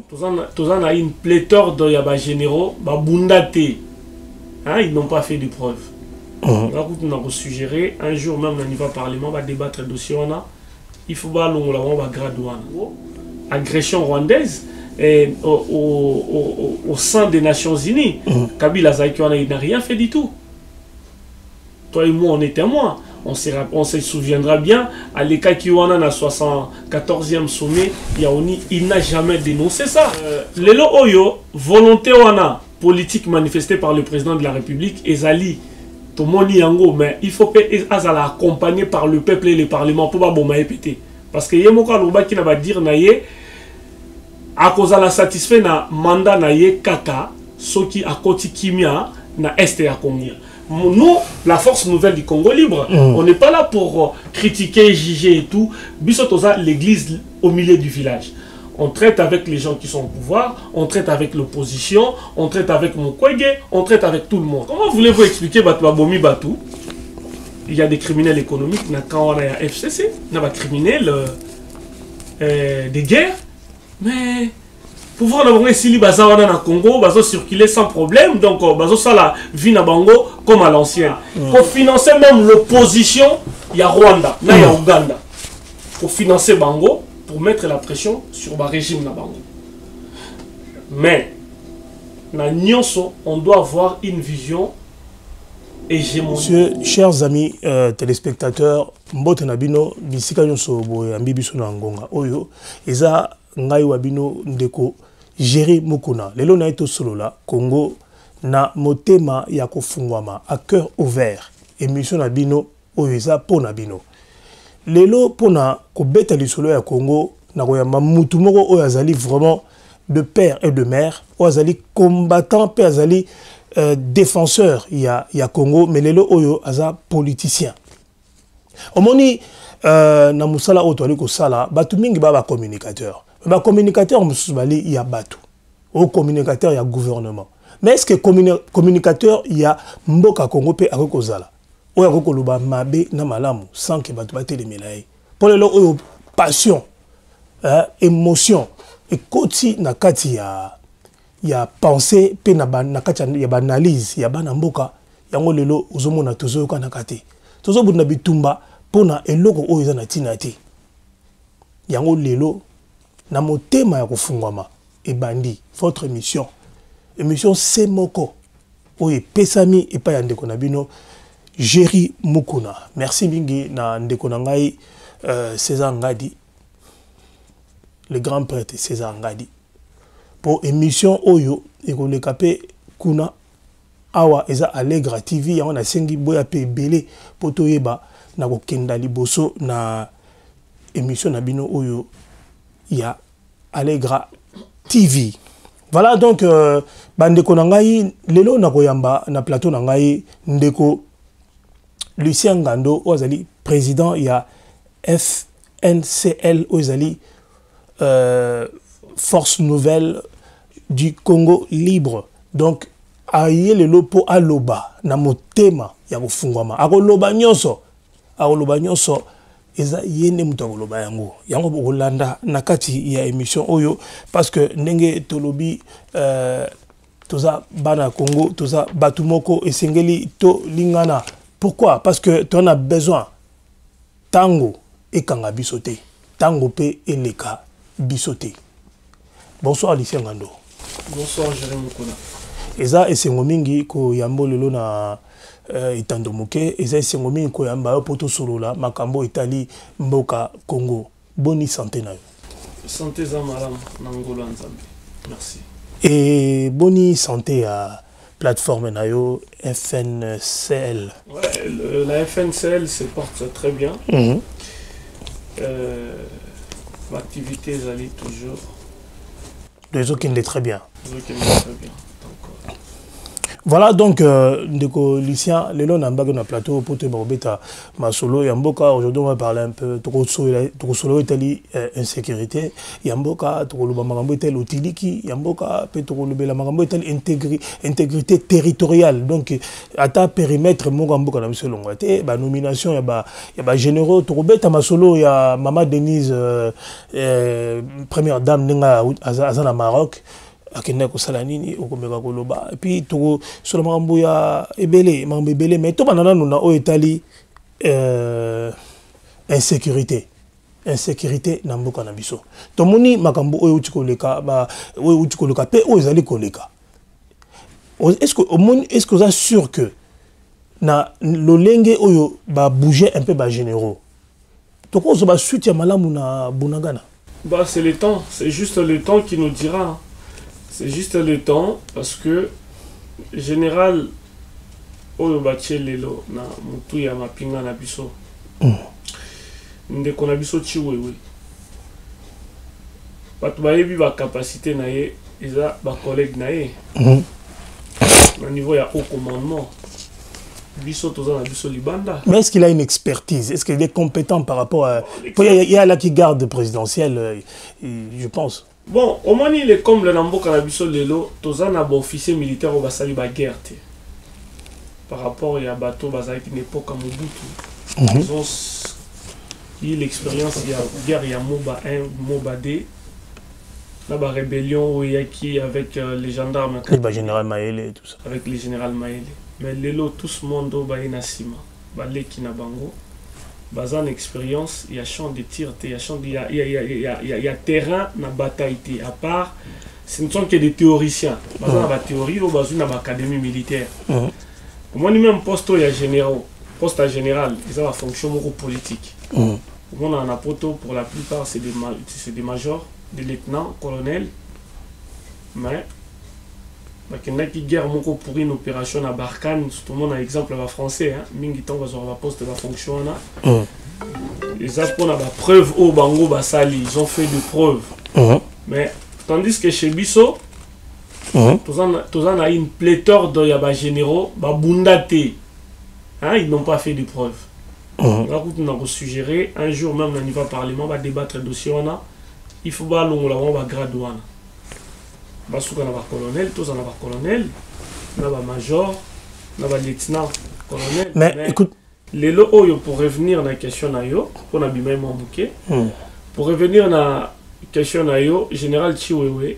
Tous en a une pléthore de yaba généraux, bundate. Hein, ils n'ont pas fait de preuves. On a suggéré un jour même au niveau parlement, on va débattre le dossier. Il faut voir va graduer. Agression rwandaise au sein des Nations Unies. Kabila Zaïkiwana, il n'a rien fait du tout. Toi et moi, on est témoins. On se souviendra bien, à l'Eka Kiwana, na 74e sommet, Yaouni, il n'a jamais dénoncé ça. Lelo Oyo, volonté wana, politique manifestée par le président de la République, Ezali, Tomoni Yango, mais il faut que Ezala accompagné par le peuple et le parlement pour pas péter. Parce que Yemoka Loba qui n'a pas dire naye, à cause de la satisfait na mandat naye kaka, ce qui a côté kimia na est à Congo. Nous, la force nouvelle du Congo libre, on n'est pas là pour critiquer, juger et tout. Bissotosa, l'église au milieu du village. On traite avec les gens qui sont au pouvoir, on traite avec l'opposition, on traite avec Mukwege, on traite avec tout le monde. Comment voulez-vous expliquer Batoabomi Batou? Il y a des criminels économiques, il y a FCC, il y a des criminels de guerre, mais pouvoir d'avoir ici bazawana na Congo, bazo circuler sans problème, donc bazo ça la vie na bango comme à l'ancienne. Pour financer même l'opposition, il y a Rwanda, il y a Ouganda. Pour financer bango, pour mettre la pression sur le régime na bango. Mais na nyonso, on doit avoir une vision hégémonique. Monsieur, chers amis téléspectateurs, mbote na bino bisika nyonso boye ambibiso na ngonga oyo eza ngai wabino ndeko Jerry Mukuna. Lelo na eto solo la Congo na motema ya kofungwama à cœur ouvert. Émission na bino oyo pona bino. Lelo pona kobeta lisolo ya Congo na koyamba mutu moko oyo azali vraiment de père et de mère, oyo azali combattant pe azali défenseur ya Congo, mais lelo oyo aza politicien. Omoni na musala oyo toali kosala batu mingi ba communicateur. Ba communicateur musubali il y a batu. Au communicateur il y a gouvernement. Mais est-ce que communicateur il y a mboka Congo pe akokozala? Oyo akokoluba mabe na malamu sans que batu batelemela ye. Pour lelo oyo passion, émotion et koti na kati ya pensée pe na kati ya analyse ya bana mboka yango lelo ozomona tozoyoka na kati. Tozobunda bitumba pona eloko oyo eza na tina te. Yango lelo na motema ya kofungwama ebandi votre émission Semoko oye pesami epa ya ndeko na bino Jerry Mukuna. Merci mingi na ndeko na ngai César Ngadi, le grand prêtre César Ngadi, pour émission oyo ekoleka pe kuna awa eza Allegra TV yango na sengi boya pe belé poto yeba na kokenda liboso na émission na bino oyo ya Allegra TV. Voilà donc bandeko na ngai lelo na koyamba na plateau na ngai ndeko Lucien Ngando ozali président ya FNCL ozali Force Nouvelle du Congo Libre. Donc aye lelo po aloba na motema ya kofungwama akoloba nyonso eza yene mutagoloba yango bokolanda na kati ya émission oyo parce que ndenge tolobi toza bana Congo toza batumoko esengeli to lingana. Pourquoi? Parce que tu en as besoin tango et kanga bisote tango pe eleka bisote. Bonsoir Lucien Ngando. Bonsoir Jerry Mukuna. Eza esengo mingi ko yambo lelo na itando moke eza esengo mingi ko yamba poto solola makambo itali mboka Congo. Bonne santé na yo. Santé za malam na ngolo nzambe. Merci. Et bonne santé à plateforme na yo FNCL. Ouais, la FNCL se porte très bien. L'activité allait toujours. Les autres qui très bien. Les autres qui très bien. Donc, Voilà donc ndeko Lucien lelo na mbago na plateau pour te bobeta masolo ya mboka. Aujourd'hui on va parler un peu toko solo etali insécurité ya mboka, toko luba makambo etali otiliki ya mboka, pe toko lubela makambo etali intégrité territoriale. Donc ata périmètre moko mboka na biso longo te ba nomination ya ba généraux toko beta masolo ya Mama Denise première dame ninga azana Maroc. Akenda ko salanini okomeka koloba et puis to sur makambo ya ebele makambo ebele mais to banana nuna o etali insécurité na mboka na biso to moni makambo oyo utikoleka ba oyo utikoleka pe oyo ezali koleka est-ce que vous êtes sûr que na lolenge oyo ba bouger un peu ba généraux to ko zo ba suite ya malamu na bunagana bah c'est le temps, c'est juste le temps qui nous dira hein. C'est juste le temps parce que général oyo batie lelo na mutu ya mapinga na biso ndeko na biso chiwewe bato bayebi ba capacité na ye eza ba collègue na ye na niveau ya haut commandement biso toza na biso libanda. Mais est-ce qu'il a une expertise? Est-ce qu'il est compétent par rapport à il y a là qui garde présidentielle je pense. Bon, au moins il est comme le Nambo Kanabiso Lelo, Tozan a bon officier militaire au Basali ba guerre. Par rapport à bateau Basali une époque à Mobutu. Ils ont eu l'expérience, il y a guerre, il y a Moba 1, Moba 2. Là, la rébellion il y a qui avec les gendarmes. Le général Maëlle et tout ça. Avec le général Maëlle. Mais Lelo, tout ce monde au Inasima, Baleki Nabango. Bazan expérience, il y a champ de tir, il y a terrain na bataille à part, ce ne sont que des théoriciens. Bazan na théorie au bazou na académie militaire. Moi même poste il y a généraux, poste à général, ils ont la fonction politique. On a un poto pour la plupart c'est des majors, des lieutenants, colonels. Mais qui guerre moko pour une opération à Barkhane, tout le monde a exemple français, hein, mingi temps va avoir poste de la fonction là. Les Apons a preuve au Bango Basali, ils ont fait des preuves. Mais tandis que chez Bisso, tous en a une pléthore de yaba généraux, babundate, hein, ils n'ont pas fait de preuves. On a suggéré un jour même dans le niveau parlement, on va débattre dossier il faut pas l'on va graduer. Basouka na ba colonel, tous en a ba colonel, na ba major, na ba lieutenant, colonel. Mais écoute, les lots pour revenir dans la question na yo, pour na bimay mon bouquet. Pour revenir dans la question na yo, général Chiwewe,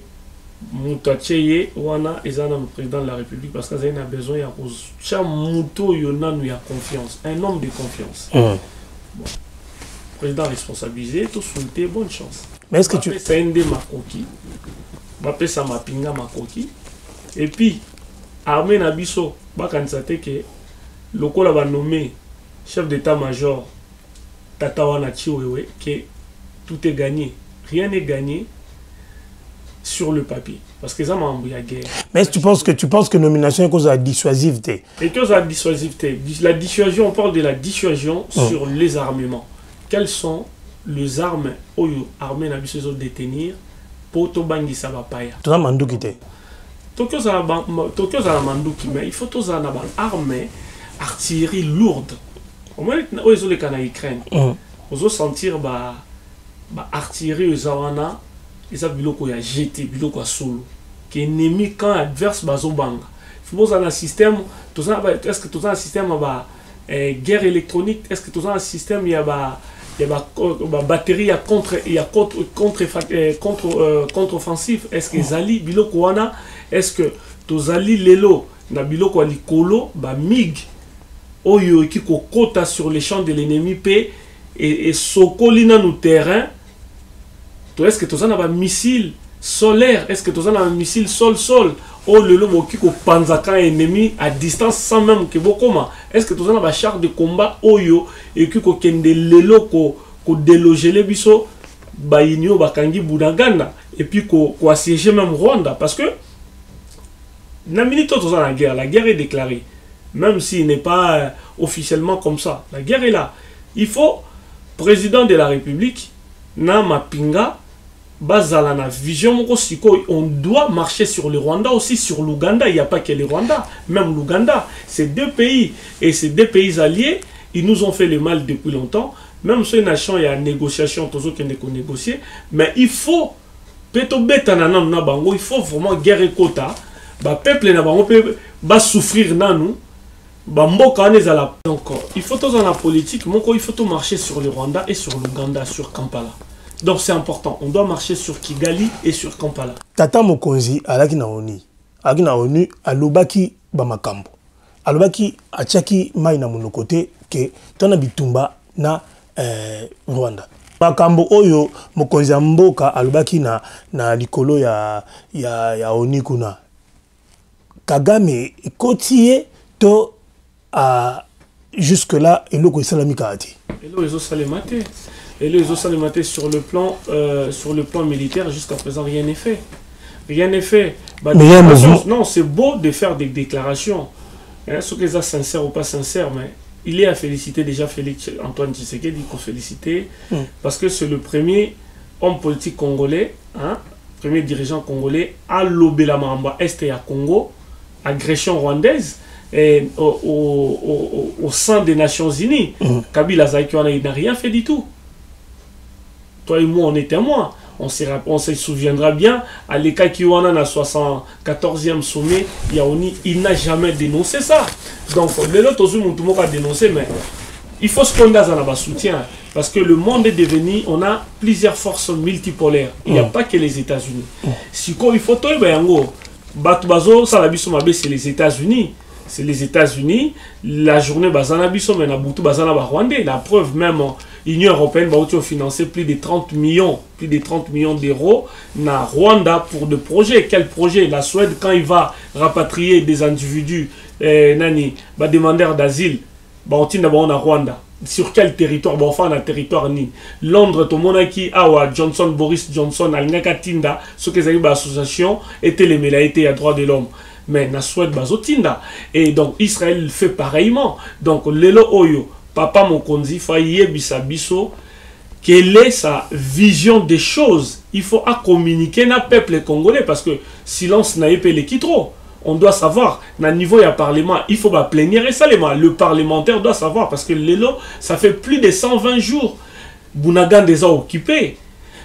Moutacheye wana ezana le président de la République parce qu'il a besoin ya cha muto yona nous ya confiance, un homme de confiance. Bon. Président responsabilisé, tout souhaité bonne chance. Mais est-ce que tu c'est un des makoki. Bapé sa mapinga makoki et puis armée nabiso bakanisate que lokola ba nommé chef d'état-major Tatawana Chiwewe que tout est gagné, rien n'est gagné sur le papier parce que ça m'a embrouillé la guerre. Mais tu penses que nomination est cause de dissuasivité? Et cause de dissuasivité, la dissuasion, on parle de la dissuasion sur les armements. Quelles sont les armes où l'armée n'a besoin de détenir pour tout bangi ça va pas. Tout ça mandouki te. Tokyo ça mandouki mais il faut tout ça na armée artillerie lourde. Au moins aux les cana Ukraine. Aux sentir ba artillerie aux awana et ça biloko ya jeté biloko solo. Que ennemi quand adverse bazobanga. Il faut un système tout ça est-ce que tout ça un système guerre électronique est-ce que tout ça un système il y a batterie contre-offensif. Est-ce que Zali biloko wana est-ce que tozali lelo na biloko likolo ba mig oyo ki kokota sur les champs de l'ennemi p et sokolina no terrain to est-ce que tozana ba missile solaire est-ce que tozana un missile sol o lelo boki ko panzaka ennemi à distance sans même que bokoma est-ce que tozana ba char de combat oyo et ki ko kende lelo ko déloger les biso ba inyo bakangi Bunagana et puis ko assiéger même Rwanda parce que la minute tozana la guerre est déclarée même s'il n'est pas officiellement comme ça la guerre est là il faut président de la République na mapinga Bazalana, vision moko siko, on doit marcher sur le Rwanda, aussi sur l'Ouganda. Il n'y a pas que le Rwanda, même l'Ouganda. Ces deux pays, et ces deux pays alliés, ils nous ont fait le mal depuis longtemps. Même si nation il y a négociation, tous qui ne négocier, mais il faut, il faut vraiment guerre quota. Le peuple va souffrir dans nous. Donc, il faut tout dans la politique, il faut tout marcher sur le Rwanda et sur l'Ouganda, sur Kampala. Donc c'est important, on doit marcher sur Kigali et sur Kampala. Tata Mokonzi, alaki na ONU, alobaki bamakambo. Alobaki achaki mai na monokote ke tona bitumba na Rwanda. Makambo oyo Mokonzi ya mboka alobaki na likolo ya ONU kuna. Kagame kotiye to jusque là eloko esalamika ati. Eloko esalamate. Et les autres sur le plan militaire, jusqu'à présent, rien n'est fait. Rien n'est fait. Bah, non, c'est beau de faire des déclarations. Hein, ce que ça sincère ou pas sincère, mais il est à féliciter déjà Félix Antoine Tshisekedi, qu'on féliciter, parce que c'est le premier homme politique congolais, hein, premier dirigeant congolais à l'Obela Mamba Est et à Congo, agression rwandaise. Et au sein des Nations Unies, Kabila Zaïkiwana, il n'a rien fait du tout. Toi et moi, on est témoins. On se souviendra bien, à l'Eka Kiwana, na 74e sommet, Yaouni, il n'a jamais dénoncé ça. Donc, les autres, tout le monde a dénoncé, mais il faut se prendre dans un soutien. Parce que le monde est devenu, on a plusieurs forces multipolaires. Il n'y a pas que les États-Unis. Si il faut tout, c'est les États-Unis. C'est les États-Unis. La journée Bazana Bisso, mais Nabutu Bazana Rwandais. La preuve même, l'Union européenne a financé plus de 30 millions d'euros na Rwanda pour des projets. Quel projet? La Suède, quand il va rapatrier des individus, demandeurs d'asile, on a Rwanda. Sur quel territoire? Enfin, un territoire ni. Londres, tout le monde qui a Johnson, Boris Johnson, Alnaka Tinda, ce que c'est l'association, était les mélaïtés à droits de l'homme. Mais na Suède bazotinda. Et donc Israël fait pareillement. Donc lelo oyo papa Mokonzi faye bisabiso, quelle est sa vision des choses? Il faut à communiquer na peuple congolais parce que silence n'a pas les kitro. On doit savoir, na niveau ya parlement, il faut pas plénière et ça le parlementaire doit savoir parce que lelo ça fait plus de 120 jours Bunagan déjà occupé.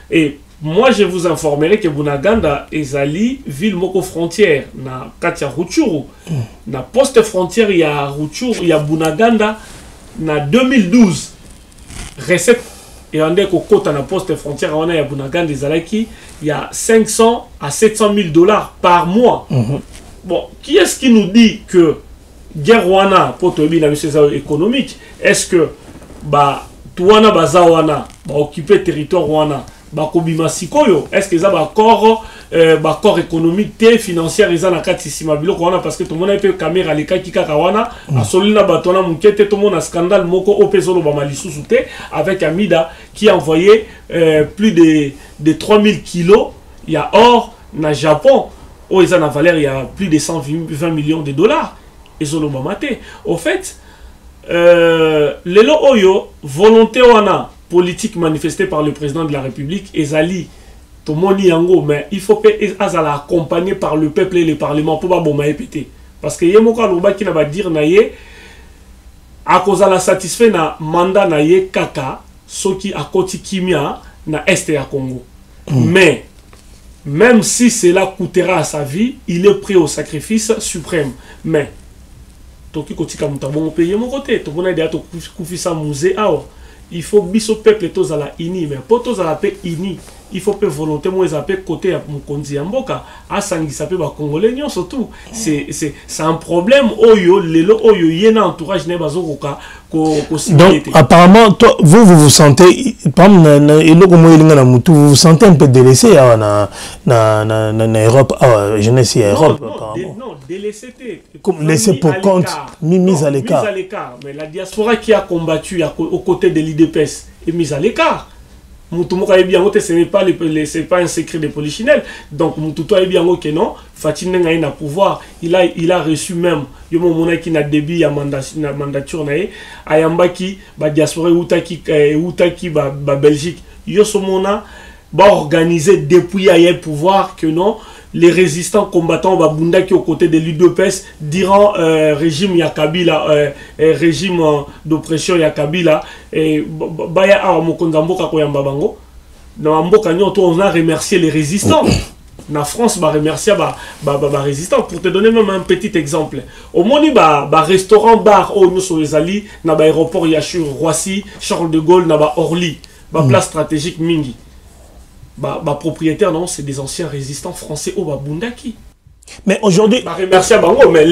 Et moi, je vous informerai que Bunaganda est ali ville moko frontière na Katia Rutshuru. Na poste frontière il y a Rutshuru, il y a Bunaganda na 2012. Recette et on est côté na poste frontière on a ya Bunaganda ezalaki il y a 500 à 700 000 dollars par mois. Bon, qui est-ce qui nous dit que guerre wana pour tobi na mission économique? Est-ce que ba tuana bazawana ba occuper territoire wana? Est-ce que ça va accord économique et financier parce que tout le monde a été caméra les cas qui kawana a solina batona mukete tout le monde a scandale moko opezolo ba malisusu avec Amida qui a envoyé plus de 3000 kilos il y a or na Japon où ils en a valeur il y a plus de 120 millions de dollars et solo bamate au fait lelo oyo volonté wana politique manifestée par le président de la République, Ezali, Tomoni Yango, mais il faut que Ezala accompagné par le peuple et le Parlement pour pas bomber péter. Parce que Yemoka Loba qui n'a pas dire naye, à cause de la satisfait na mandat naye kaka, ce qui a côté kimia na est à Congo. Mais même si cela coûtera à sa vie, il est prêt au sacrifice suprême. Mais Toki Kotika Mutabon paye mon côté, tout le monde a dit à Koufisa Musée il faut biso peuple tous à la ini mais pour tous à la paix ini il faut que volonté moi ils appellent côté à Mokonzi Mboka à sangisa pe ba congolais surtout c'est un problème oyo lelo oyo yena entourage ne bazokoka ko donc apparemment toi, vous sentez vous sentez un peu délaissé na Europe jeunesse Europe non délaissé comme laissé pour compte mise à l'écart mais la diaspora qui a combattu aux côtés de l'IDPS est mise à l'écart. Moutoumouka est bien, ce n'est pas un secret de Polichinelle. Donc, Moutouto est bien, que non. Fatine n'a pas pouvoir. Il a reçu même. Il y a un qui n'a débit à mandature. Ayamba qui, diaspora, Outaki, Belgique. Yosomona, organisé depuis le pouvoir que non, les résistants combattants Babunda qui aux côtés de l'UDPS durant régime Yakabila, régime d'oppression Yakabila, et Baya Awamokonzamboka Koyamba Bango. Dans Mboka on a remercié les résistants. Na France, bah remercier résistants. Pour te donner même un petit exemple. Au Moni, restaurant bar au nous sur les alliés, na aéroport Yachur, Roissy, Charles de Gaulle, na Orly, place stratégique Mingi. Propriétaire, non, c'est des anciens résistants français au Babundaki. Mais aujourd'hui. Remercier Bango, mais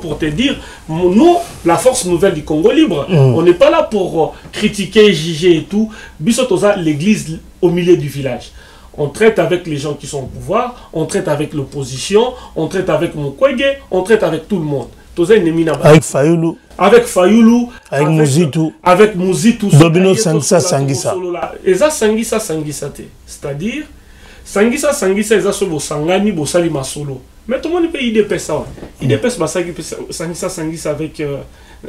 pour te dire, nous, la force nouvelle du Congo libre, on n'est pas là pour critiquer, juger et tout. Bissotosa, l'église au milieu du village. On traite avec les gens qui sont au pouvoir, on traite avec l'opposition, on traite avec Mukwege, on traite avec tout le monde. Avec Fayoulou. Avec Fayoulou. Avec Mouzitou. Avec Mouzitou. Dobino Sangisa Sangisa. Et ça Sangisa Sangisa. C'est-à-dire, Sangisa Sangisa, et ça se Sangani, Bosali Masolo. Mais tout le monde peut IDP ça. IDP Sangisa Sangisa avec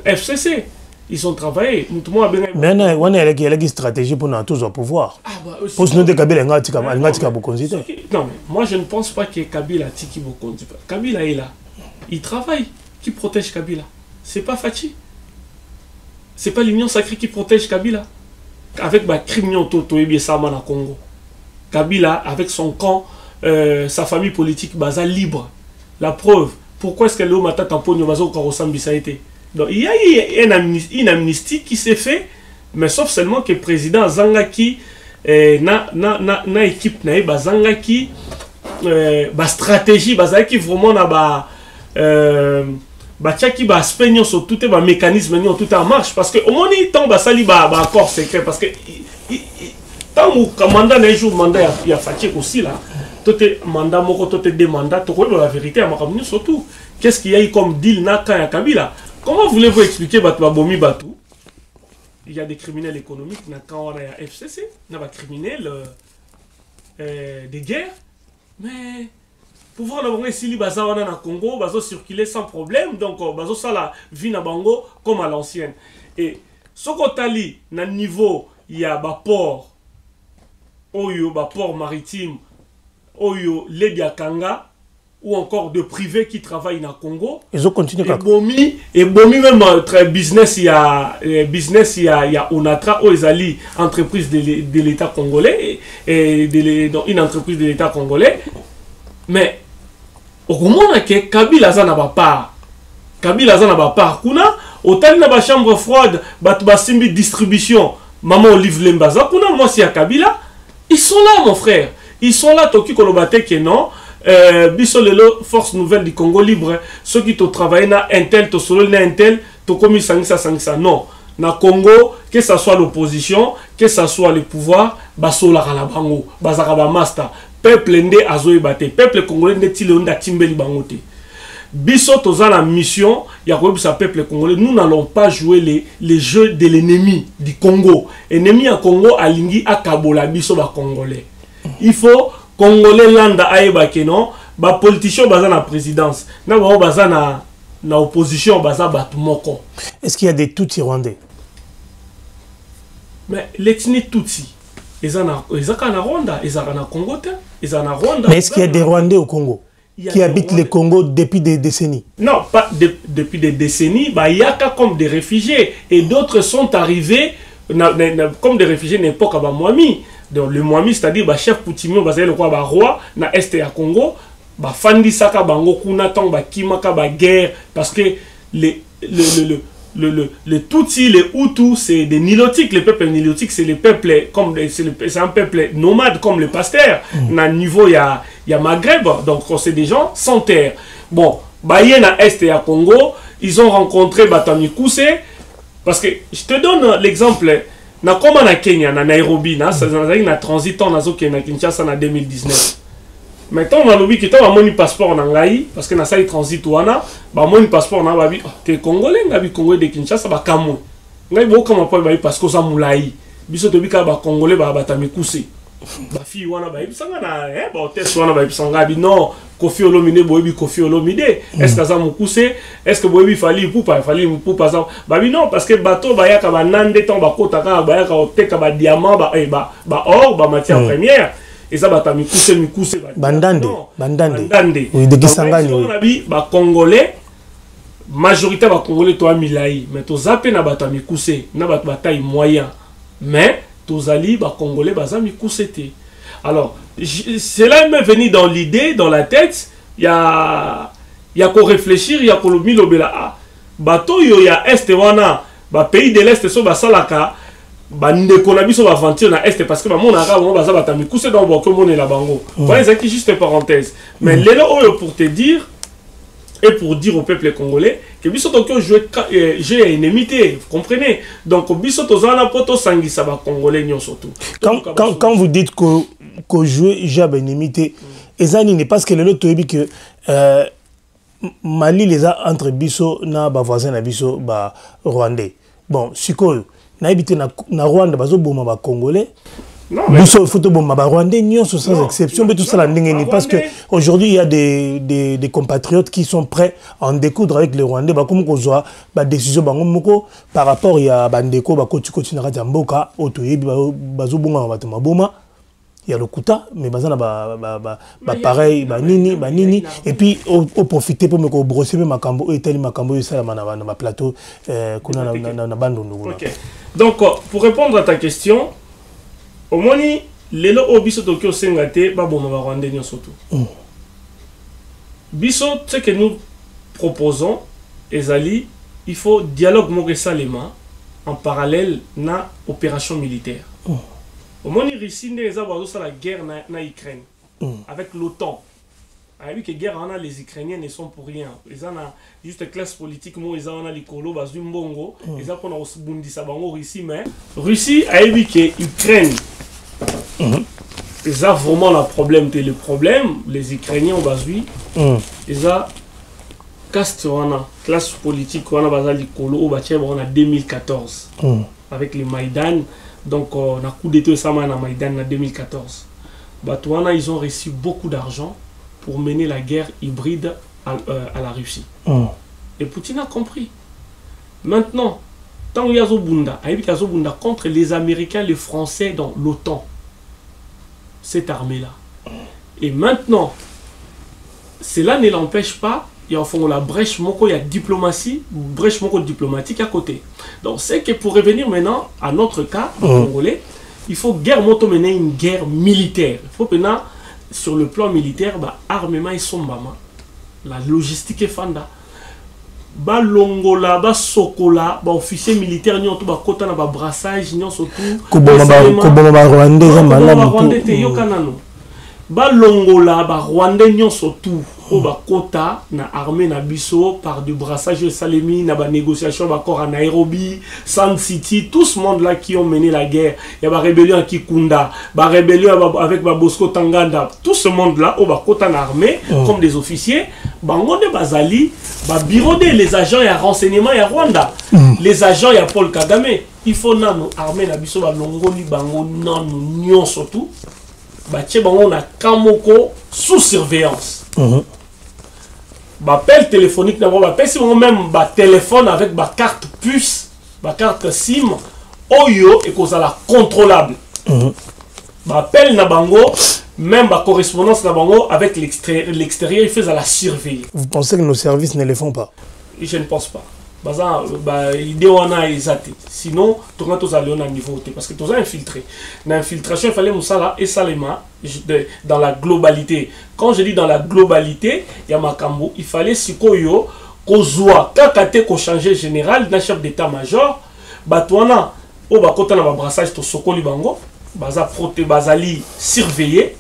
FCC. Ils ont travaillé. Mais il y a une stratégie pour nous tous au pouvoir. Pour nous dire Kabila non, mais moi je ne pense pas que Kabila tiki Bokonzi. Kabila est là. Il travaille. Qui protège Kabila? C'est pas Fachi. C'est pas l'Union sacrée qui protège Kabila. Avec ma criminel Toto et Biesama na Congo. Kabila, avec son camp, sa famille politique, basa libre. La preuve. Pourquoi est-ce qu'elle est au matin tamponio bazo Karosambi ça a été? Donc, il y a une amnistie qui s'est fait, mais sauf seulement que le président Zangaki na équipe na Zangaki stratégie qui vraiment na qui aspect sur tout les mécanisme tout en marche parce que au moins il tombe sali accord secret parce que tant que mandat n'a jour mandat il y a fatigué aussi là tout est mandat moko tout est deux mandats tout la vérité à ma surtout qu'est-ce qu'il y a eu comme deal na quand Kabila. Comment voulez-vous expliquer Babomi Batou? Il y a des criminels économiques, quand on a FCC, il y a des criminels de guerre, mais pouvoir avoir ici les Bazawana na Congo, bazo circuler sans problème, donc bazo ça la vie na Bango comme à l'ancienne. Et ce qu'on t'a dit, na niveau, il y a un port, port maritime, Oyo, Lebiakanga, ou encore de privés qui travaillent dans le Congo. Ils ont continué à et bomi même business il y a Onatra ou Ezali entreprise de l'État congolais et une entreprise de l'État congolais. Mais au moment que Kabila za na ba part. Kabila za na ba part kuna autant na ba chambre froide ba simbi distribution maman Olive Lembaza kuna moi si à Kabila ils sont là mon frère. Ils sont là toki kolobate que non. Bisolelo force nouvelle du Congo libre ceux qui ont travaillé na intel to solo na intel to commis sangisa non na Congo que ça soit l'opposition que ça soit le pouvoir basola la bango bazaka ba master peuple ndé azoy baté peuple congolais ndeti le onda timbeli bangote biso toza la mission ya ko bisa peuple congolais nous n'allons pas jouer les jeux de l'ennemi du Congo ennemi à Congo alingi akabola biso ba congolais il faut Congolais landa aïba que non, ba politicien baza na présidence, na ba baza na opposition baza batumoko. Est-ce qu'il y a des Tutsi rwandais? Mais l'ethnie Tutsi, ils en a Rwanda, ils en a Congo, ils en a Rwanda. Mais est-ce qu'il y a des Rwandais au Congo qui habitent le Congo depuis des décennies? Non, pas depuis des décennies, bah il y a comme des réfugiés et d'autres sont arrivés comme des réfugiés n'importe quoi Mwami. Donc le Mwami, c'est-à-dire le chef Poutimio, le roi na est à Congo, fandi saka bango kuna tang ba kimaka ba guerre parce que le Tutsi, les Hutus, c'est des Nilotiques. Les peuples Nilotiques, c'est les peuples comme c'est un peuple nomade comme le pasteur. Na niveau il y a Maghreb, donc c'est des gens sans terre. Bon, baye na est à Congo, ils ont rencontré Batami Kousse parce que je te donne l'exemple. Na koma na Kenya, na Nairobi, na transit en azo na Kinshasa na 2019. Maintenant, on a lobby qui t'a mon passeport en Ngai, parce que na ça transit wana, ba mon passeport na babi, t'es congolais, ngabi congolais de Kinshasa ba Cameroun. Ngai bo kama pa babi parce que ça moulai. Biso to bika ba congolais ba batami Kousse. ba fille wana ba ibisanga na ba test wana ba ibisanga bi non Kofi Olomide boyebi Kofi Olomide est-ce que ça mukuse est-ce que boyebi fali poupa ça ba bi non parce que bateau ba yaka ba nande temps ba kota ka ba yaka oteka ba diamant ba or ba matière première et ça ba ta mikuse bandande oui de Kisangani on a bi ba congolais majorité ba congolais to milai mais to zappé na ba ta mikuse na ba taille moyen mais tozali ba congolais baza mikusete. Alors cela m'est venu dans l'idée, dans la tête, il y a qu'à réfléchir, il y a qu'à lobela bateau yo ya est wana ba pays de l'est so ba salaka ba ndeko na biso ba aventure na est parce que ba mona ka ba baza batami kuse dans ba ko mona la bango. Voilà, c'est juste une parenthèse. Mais lelo oyo pour te dire et pour dire au peuple congolais que biso tokyo jouer inimité, vous comprenez? Donc biso tozana poto sangisa ba congolais nyon surtout. Quand vous dites que jouer jab inimité, ezani n'est parce que le lot que Mali les a entre biso na ba voisin na biso ba rwandais. Bon, sikoyo na habité na Rwanda bazo boma ba congolais. Biso photo boma ba rwandais nyon sans exception mais tout ça la ndengeni parce que aujourd'hui il y a des compatriotes qui sont prêts à en découdre avec les rwandais ba comme kozwa ba décision bango moko par rapport il y a bandeko ba koti na kati mboka otoyebi bazo bonga ba maboma. Il y a le Kouta, mais pareil, nini, et puis au profiter pour me brosser ma cambo et tel ma cambo et ça ma plateau qu'on a na bande. Ok. Donc pour répondre à ta question, au moins les lots au biso Tokyo Sengate, bah bon on va rendre surtout. Biso, ce que nous proposons, Ezali, il faut dialogue Moresalema en parallèle na opération militaire. Au moins, les Russes ont la guerre en Ukraine avec l'OTAN. La guerre, les Ukrainiens ne sont pour rien. Ils ont juste une classe politique, ils ont les colos, ils ont Russie, mais Russie a dit que l'Ukraine, ils ont vraiment le problème. Le problème, les Ukrainiens ont basé, ils ont classe politique, ils ont les colos, en 2014 avec les Maïdan. Donc, on a coup d'état en Maïdan en 2014. Batouana, ils ont reçu beaucoup d'argent pour mener la guerre hybride à la Russie. Et Poutine a compris. Maintenant, tant qu'il y a Zobunda, contre les Américains, les Français dans l'OTAN, cette armée-là. Et maintenant, cela ne l'empêche pas. Il y a au fond la brèche moko, il y a brèche moko diplomatique à côté. Donc c'est que pour revenir maintenant à notre cas congolais, il faut guerre moto mener une guerre militaire. Il faut maintenant sur le plan militaire, bah armement et sombama, la logistique est fanda. Ba longola, ba sokola, ba officier militaire nyon to ba kota na ba brassage nyon surtout. Ko ba Rwandais te yokanano. Ba longola, ba Rwandais nyon surtout. Kota na armée na biso par du brassage de Salemi, na ba négociation d'accord à Nairobi, Sand City, tout ce monde là qui ont mené la guerre. Il y a ba rébellion à Kikunda, ba rébellion avec ba Bosco Tanganda, tout ce monde là au ba kota na armée comme des officiers, bangonde bazali, ba bureau les agents et renseignement et Rwanda. Les agents et Paul Kagame, il faut na armée na biso ba longoli bango non nyon surtout. Ba tche bango na Kamoko sous surveillance. Appel téléphonique d'abord, si on même téléphone avec ma carte puce, ma carte SIM, oyo et cause la contrôlable. Appel Nabango, même ma correspondance Nabango avec l'extérieur, il fait à la surveiller. Vous pensez que nos services ne les font pas? Je ne pense pas. L'idée on a exacté. Sinon, tout le monde a un niveau parce que tout a infiltré. L'infiltration, il fallait Moussala et Salema dans la globalité. Quand je dis dans la globalité, il y a Makambo, il fallait Sikoyo, Kozua, Kakate, ko changer général, d'un chef d'état-major, Batouana, au Bakota na brassage to Sokoli Bango, Baza proté, Bazali surveillé.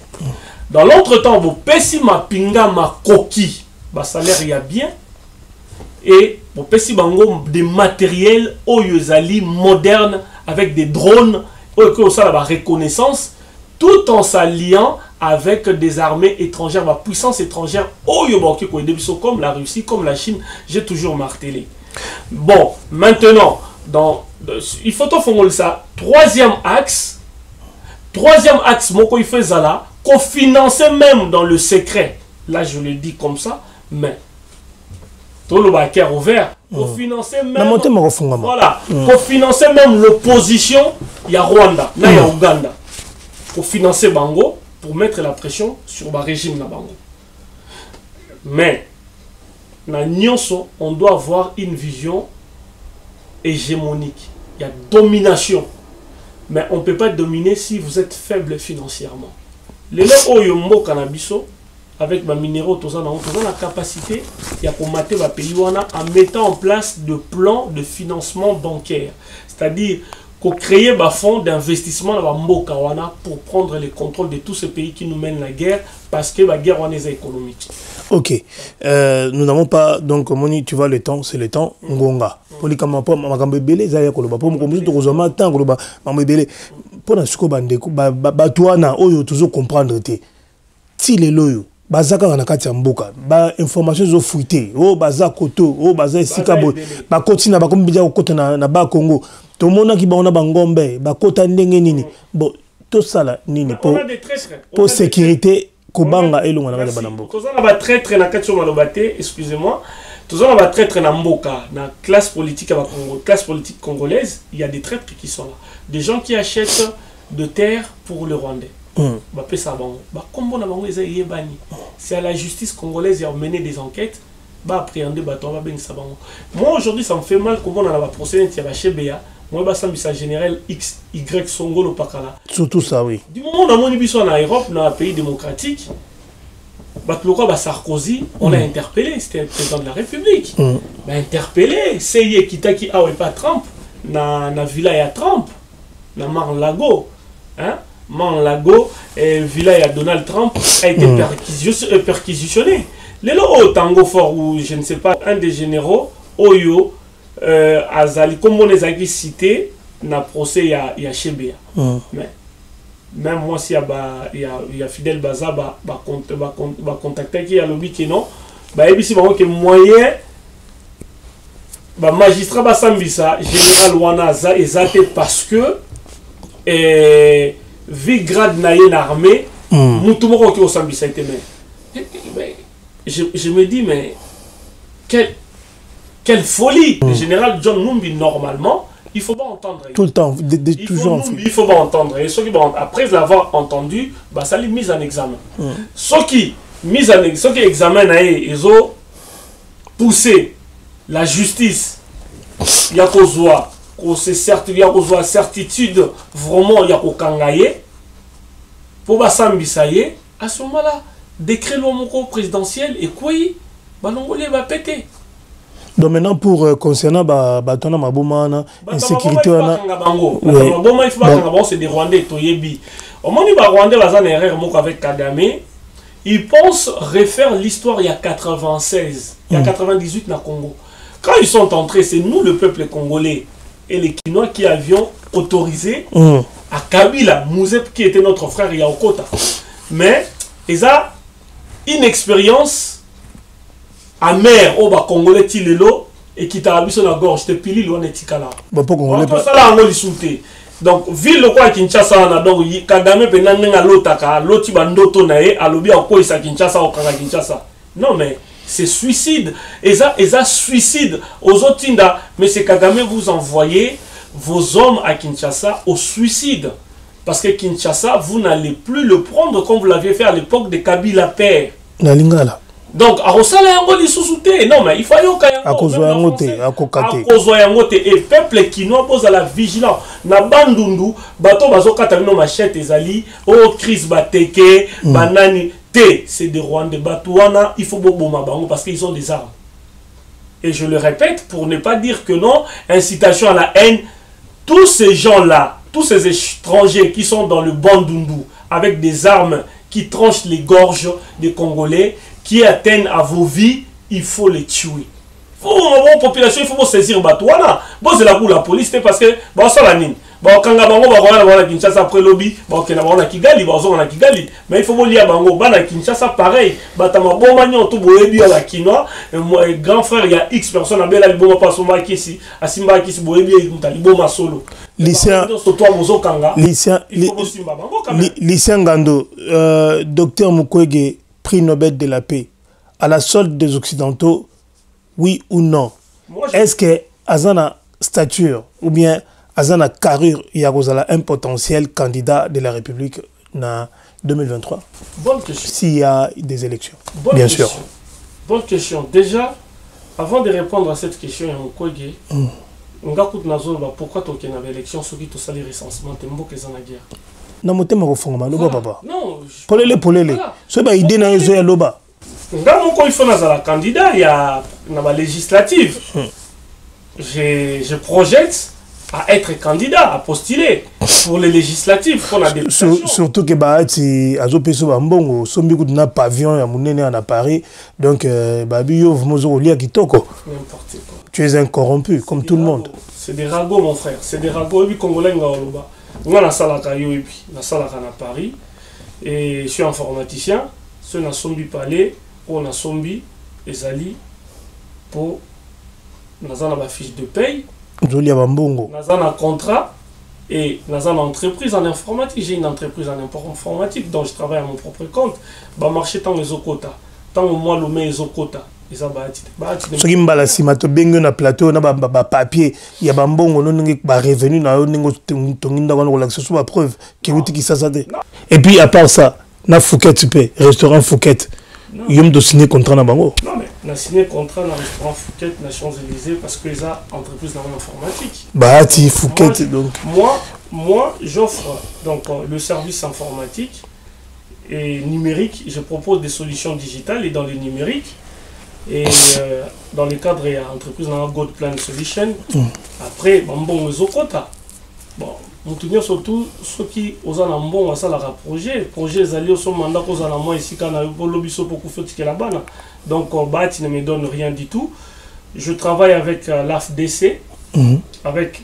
Dans l'entretemps, vous pesi ma pinga ma coquille, salaire il y a bien. Et pour pesi bango des matériels oyozali modernes avec des drones la reconnaissance tout en s'alliant avec des armées étrangères, la puissance étrangère comme la Russie, comme la Chine, j'ai toujours martelé. Bon, maintenant il faut faire ça. Troisième axe, Troisième axe, moko il fait ça qu'on finançait même dans le secret. Là, je le dis comme ça, mais tout le baquet ouvert, qu'on finançait même. Voilà, qu'on finançait même l'opposition. Il y a Rwanda, il y a Ouganda. Pour financer Bango, pour mettre la pression sur le régime de Bango. Mais, on doit avoir une vision hégémonique. Il y a domination. Mais on ne peut pas dominer si vous êtes faible financièrement. Les gens qui ont cannabis, avec ma minéraux, tout ça, la capacité de mater le pays en mettant en place de plans de financement bancaire. C'est-à-dire qu'on crée un fonds d'investissement pour prendre le contrôle de tous ces pays qui nous mènent la guerre parce que la guerre est économique. Ok. Nous n'avons pas, donc, Moni, tu vois, le temps, c'est le temps. Ngonga. Pour les camarades, Magambébélé, Zaya Koloba. Pour nous, tu as temps, Koloba, Magambébélé. Pour la Suko Bandeko, Batouana, Oyo, toujours comprendre. Si les loyaux, Bazaka na kati ya mboka, ba information zo fuité, oh baza koto, oh baza sikabo, ba kotina ba kombija koto na ba Congo. To mona ki ba ona bangombe, ba kota ndenge nini. Bon, tout ça là nini pour sécurité kobanga elonga na ba mboka. Toza na ba traître na kati yo malobate, excusez-moi. Toza na ba traître na mboka, na classe politique congolaise, il y a des traîtres qui sont là. Des gens qui achètent de terre pour le Rwandais. C'est à la justice congolaise qui a mené des enquêtes. Moi aujourd'hui ça me fait mal comment on a la procédure de la CBA. Moi je suis général X, Y, Songolo Pakala. Surtout ça, oui. Du moment où on a mon en Europe, dans un pays démocratique, Sarkozy, on l'a interpellé, c'était le président de la République. Interpellé, c'est Kitaki, ah ouais, pas Trump, na Villa ya Trump, na Mar-Lago. Hein? Mar-Lago, Villa ya Donald Trump a été perquisitionné. Les lots au Tango Fort, ou je ne sais pas, un des généraux, Oyo, Azali, comme on les a cités, na procès ya Chebea. Mais même moi, si il y a Fidel Baza, contacter qui a le qui non, ici, que moyen, magistrat Basambisa, général Wanaza, exacté parce que Vigrad n'a une armée, je me dis, mais quelle folie! Le général John Numbi, normalement, il ne faut pas entendre. Tout le temps, toujours. Il faut pas entendre. Et ceux qui, après l'avoir entendu, ça lui mise en examen. Ceux qui examinent, ils ont poussé la justice, il y a certitude vraiment il y a kangaye pour basambisaye à ce moment-là décret le présidentiel et quoi balongolé va péter. Donc maintenant pour concernant batona maboma insécurité c'est des Rwandais toyebi au moment où Rwandais bazana erreur moko avec Kagame ils pensent refaire l'histoire il y a 96 il y a 98 na Congo quand ils sont entrés c'est nous le peuple congolais et les Kinois qui avions autorisé à Kabila, Mouzep qui était notre frère, il y a Okota. Mais ils ont une expérience amère au Congolais Tilelo et qui t'a habillé sur la gorge, te pili loin de Tikala. Donc, ville quoi Kinshasa, donc Kagame penanga lotaka, loti bandoto nae, alobi ako isa Kinshasa au Kinshasa. Non mais c'est suicide. Et ça suicide aux autres. Mais c'est Kagame, vous envoyez vos hommes à Kinshasa au suicide. Parce que Kinshasa, vous n'allez plus le prendre comme vous l'aviez fait à l'époque de Kabila Père. Donc, à Rosala Yango li sous-souté. Non, mais il faut y et peuple Kinois pose à la vigilance. Na bandundu, bato bazo katamino machette ezali, o Chris Bateke, banani. C'est des Rwandais Batouana, il faut bomba bango parce qu'ils ont des armes. Et je le répète pour ne pas dire que non, incitation à la haine, tous ces gens-là, tous ces étrangers qui sont dans le Bandundu avec des armes qui tranchent les gorges des Congolais, qui atteignent à vos vies, il faut les tuer. La population, il faut saisir Batouana. Bon, c'est la police, parce que bon, ça la nine. Bon, quand Bango va Kinshasa après lobby, bon, Kigali, Kigali, mais il faut lire Bango, Kinshasa pareil, Batama Bomagnon, tout Boebi à la Kinois, grand frère, il y a X personnes, à Bela Liboma Pasoma Kisi, à Simba Kisi Boebi, Liboma Solo. Lycéen Ngando, docteur Mukwege, prix Nobel de la paix, à la solde des Occidentaux, oui ou non? Est-ce que Azana stature ou bien Azana carrure, il y a un potentiel candidat de la République en 2023? Bonne question. S'il y a des élections, bonne bien question. sûr. Bonne question. Déjà, avant de répondre à cette question, Mukwege, pourquoi tu as une élection sur qui tu as les recensements, tu as une guerre? Non, je ne sais pas, papa. Non. Polele. C'est une idée dans les loba. Il faut un candidat, il y a une législative. Je projette à être candidat, à postuler pour les législatives. Surtout que Bahati a zopé Bambongo, sombi na pavillon ya munene à Paris, donc Babio Mozo Lia Kitoko. N'importe quoi. Tu es un corrompu, comme tout le monde. C'est des ragots, mon frère. C'est des ragots. Et puis, Congolais, on a la salle à Paris. Et je suis informaticien. Ce n'a sombi palais, on a sombi et Ali pour. Nous avons ma fiche de paye. Nous avons un contrat. Et nous avons une entreprise en informatique. J'ai une entreprise en informatique dont je travaille à mon propre compte. Je marcher tant les quotas. Tant au moins le met les quotas. Ce qui me si ma na plateau na papier il y a bambongo non revenu na la preuve qui ça et puis à part ça na Fouquet restaurant Fouquet yom de signer contrat na bango. Non mais na signé contrat na restaurant Fouquet na Champs-Élysées parce que les entreprises dans l'informatique. Bahati Fouquet donc. Moi j'offre donc le service informatique et numérique, je propose des solutions digitales et dans le numérique. Et dans le cadre de l'entreprise God Plan Solution, après, bon, les autres, bon, nous tenons surtout ceux qui ont un bon projet. Projet alliés au mandat qu'on a moins ici quand on a eu lobby pour faire là-bas. Donc, Bahati ne me donne rien du tout. Je travaille avec l'AFDC, avec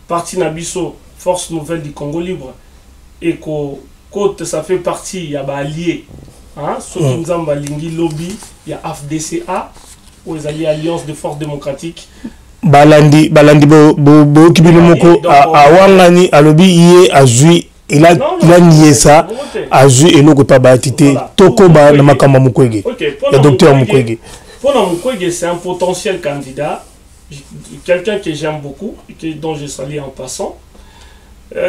Parti Nabiso, Force Nouvelle du Congo Libre, et que ça fait partie, il y a allié. Ceux qui nous ont lobby, il y a AFDCA, ou les alliés Alliance de Forces Démocratiques. Balandi bo kibilomoko a wangani a lobby ié a jui il a nié ça a jui et l'autre pas batité tokoba na makamba Mukwege. Le docteur Mukwege. Pour Mukwege, c'est un potentiel candidat, quelqu'un que j'aime beaucoup et dont je salue en passant.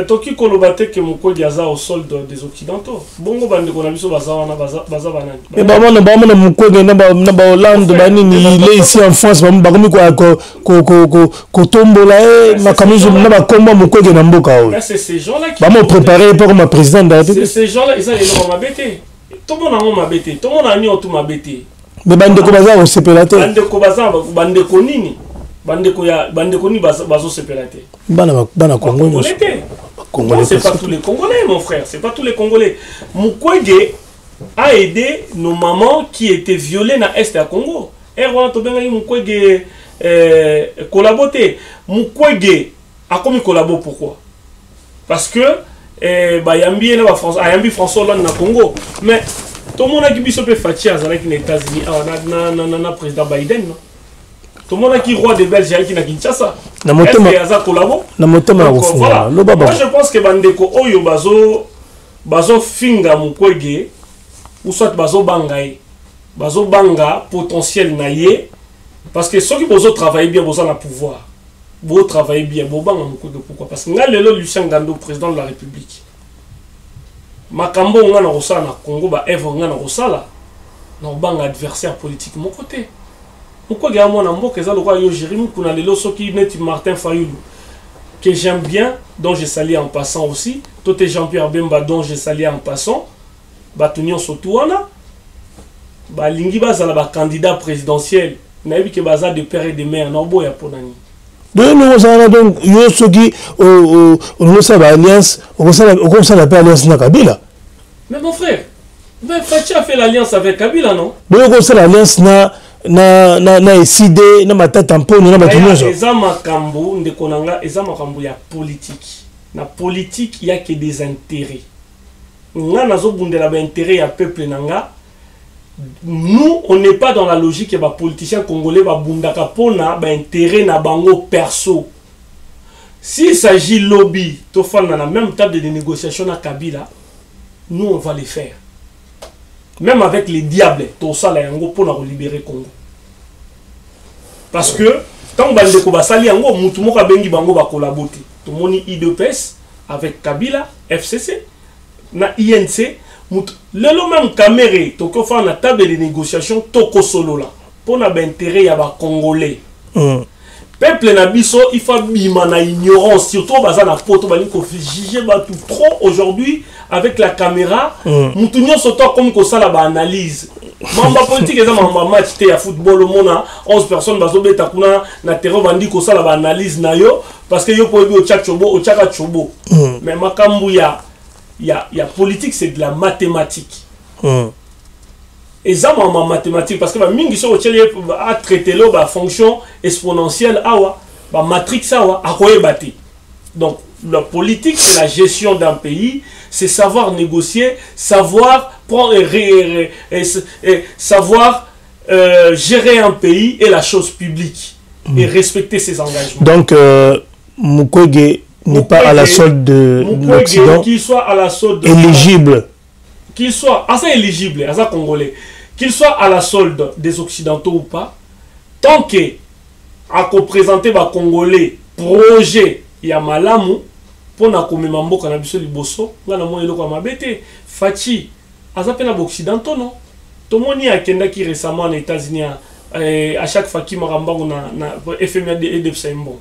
Toki kolobate que Mukwege aza au sol des Occidentaux. Bongo bande konabiso bazawana bazabana. Mais bamana Mukwege na ba Hollande banini il est ici en France bakomi ko tombola makamizo na ba komba Mukwege na mboka o. C'est ces gens-là qui vont préparer pour ma président de la République. C'est ces gens-là ils ont mabete. Tout le monde a mabete, tout le monde a mis tout mabete. Mais bande ko baza au sepelateur. Bande ko baza bande ko nini? Bande koni bazo sepelaté. Bana Congo. C'est pas tous les Congolais, mon frère. C'est pas tous les Congolais. Mukwege a aidé nos mamans qui étaient violées dans l'Est à Congo. Et on a Mukwege collaboré. Mukwege a commis collaboré pourquoi? Parce que Yambi François Hollande na Congo. Mais tout le monde a qui peut faire avec les États-Unis. On a président Biden. Tout le monde qui est roi de Belgique qui n'a Kinshasa. Est-ce qu'il y a un collabo? Moi je pense que Bandeko Oyo bazo finga Mukwege ou soit bazo banga potentiel naïe parce que ceux qui bozo travaillent bien bozo na pouvoir. Bozo travailler bien bo banga Mukwege pourquoi? Parce que nga lelo Lucien Ngando président de la République. Makambo nga na rosala na Congo ba Eve nga na rosala na banga adversaire politique mon côté. Pourquoi il y a mon amour que ça le roi Jérémy pour aller l'osso qui net Martin Fayoulou que j'aime bien dont je salue en passant aussi toi et Jean-Pierre Bemba dont je salue en passant batunion surtout wana ba lingi bazala ba candidat présidentiel naïbi que baza de père et de mère na boya ponani donc yo soki on ça ba alliance on ça la alliance na Kabila. Mais mon frère mais Fachi a fait l'alliance avec Kabila non? Donc on ça l'alliance na eside na matata mponi na batunozo eza makambo ndeko nanga eza makambo ya politique na politique il y a que des intérêts nga nazo bundela ba intérêt ya peuple nanga nous on n'est pas dans la logique ya ba politiciens congolais ba bundaka pona ba intérêt na bango perso s'il s'agit lobby, tout dans la même table de négociation à Kabila, nous on va les faire. Même avec les diables, tout ça là, pour nous libérer Congo. Parce que tant que va salir en gros, mutumo ka bengi bango ba collaborer. Tout le monde IDPS avec Kabila, FCC, na INC, le même caméré, tout que faire la table de négociation, toko solo là, pour na intérêt ya ba Congolais. Peuple na biso, il faut bima na ignorance, surtout baza na poto bani ko juger ba tout trop aujourd'hui avec la caméra, mutunyo soto comme ko sala ba analyse. Mamba politique eza mamba match te ya football au monde 11 personnes bazo beta kuna na terrain bandi ko sala ba analyse na yo parce que yo po bi o chak chobo o chaka chobo. Mais makambu ya politique c'est de la mathématique. Et ça en mathématiques parce que bah mingi so a traité là bah fonction exponentielle awa bah matrix awa a quoi bâti. Donc la politique c'est la gestion d'un pays, c'est savoir négocier, savoir prendre savoir gérer un pays et la chose publique et respecter ses engagements. Donc Mukwege n'est pas à la solde de l'Occident, qu'il soit à la solde éligible, qu'il soit assez éligible, assez congolais. Qu'il soit à la solde des Occidentaux ou pas, tant que à représenter les Congolais projet Yamalamu pour na komemambo kanabiso liboso ngana mo eloko mabete fachi azapena Occidentaux non tout le monde y a kenda qui récemment en États-Unis à chaque fois qui marambango na FMI et de Psaimbo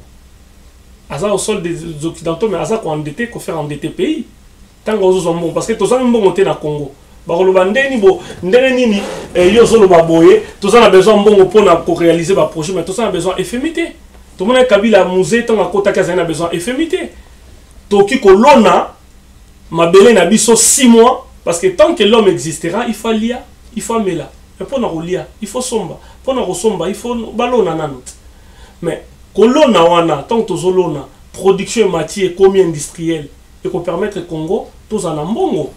aza au sol des Occidentaux mais aza ko endetté ko faire endetter pays tant que zo bon parce que tout ça même bon na Congo. Ndeni bo ndenge nini yo solo baboye tout ça a besoin bongo pour réaliser ba projet mais tout ça a besoin effémité tout le monde Kabila musée tant à kota kaza a besoin effémité toki ko lona mabele na biso 6 mois parce que tant que l'homme existera il faut lia il faut mela mais pour na lia il faut somba pour na somba il faut balona nanot mais kolona wana tant que tozolona production matière combien industriel et ko permettre Congo tous en mbongo.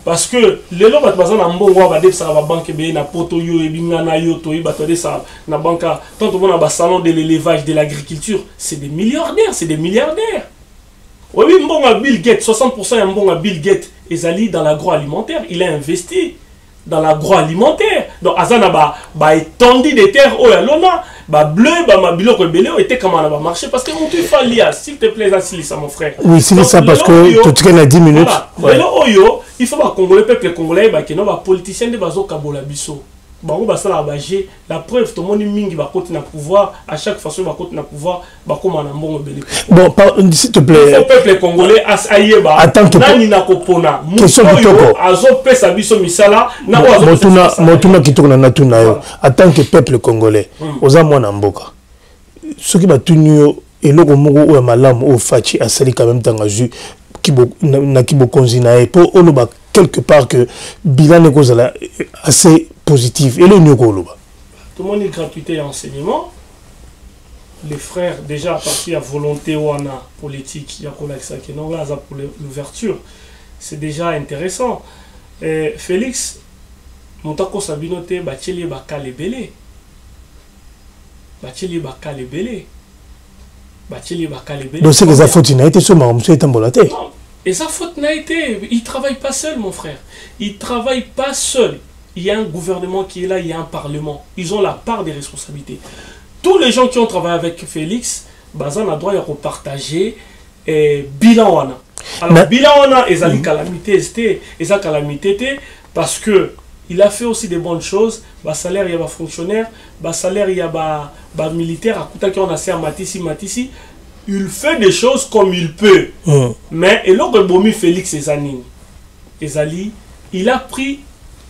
Parce que les gens qui sont en bon roi, ils sont en banque, ils sont en poto, ils sont en yoto, ils sont en banque. Tant qu'on a un salon de l'élevage, de l'agriculture, c'est des milliardaires, c'est des milliardaires. Oui, bon à Bill Gates, 60% est bon à Bill Gates, ils allient dans l'agroalimentaire, il a investi dans l'agroalimentaire. Donc, Azana ba étendu des terres, oh ya lona, ba bleu, ba mabilo rebelle, était comment on va marcher parce que mon tu fallait, s'il te plaît, Assili, ça mon frère. Oui, c'est ça parce que tu traînes à 10 minutes. Voilà. Oyo, il faut pas Congolais, peuple congolais, bah que non, bah politiciens de bazo kabola biso. Bah on va ça la bagé. La preuve, tout le monde mingi va continuer à pouvoir. À chaque façon, va continuer à pouvoir. Bah comme on a bon rebelle. Bon, s'il te plaît. Il faut peuple congolais aïe bah. Attends que. Nani na kopona. Question kitoko. Azo pesa biso misala. Na motuna kitoko na tuna yo. Attends que peuple congolais. Oza mwana mboka. Ce qui va tenir et le moko ou malamu ou fachi asali quand même dans ju na kibo konzina pour oloba quelque part que bilan est cause assez positif et le nyoko oloba tout le monde est gratuité et enseignement les frères déjà à partir à volonté wana politique il y a quoi ça qui non là pour l'ouverture c'est déjà intéressant Félix montako sabinote bacheli bakale belé donc c'est que sa faute n'a été seulement monsieur est embolaté. Et sa faute n'a été, il travaille pas seul mon frère, il travaille pas seul. Il y a un gouvernement qui est là, il y a un parlement, ils ont la part des responsabilités. Tous les gens qui ont travaillé avec Félix, bazan a droit à repartager bilan wana. Alors bilan wana ezali calamité c'était eza calamité parce que il a fait aussi des bonnes choses. Bas salaire il y a bas fonctionnaire, bas salaire il y a bas militaire. À côté qu'on a serre Matissi. Il fait des choses comme il peut. Mais et l'autre Bomi Félix Ezanine, Ezali, il a pris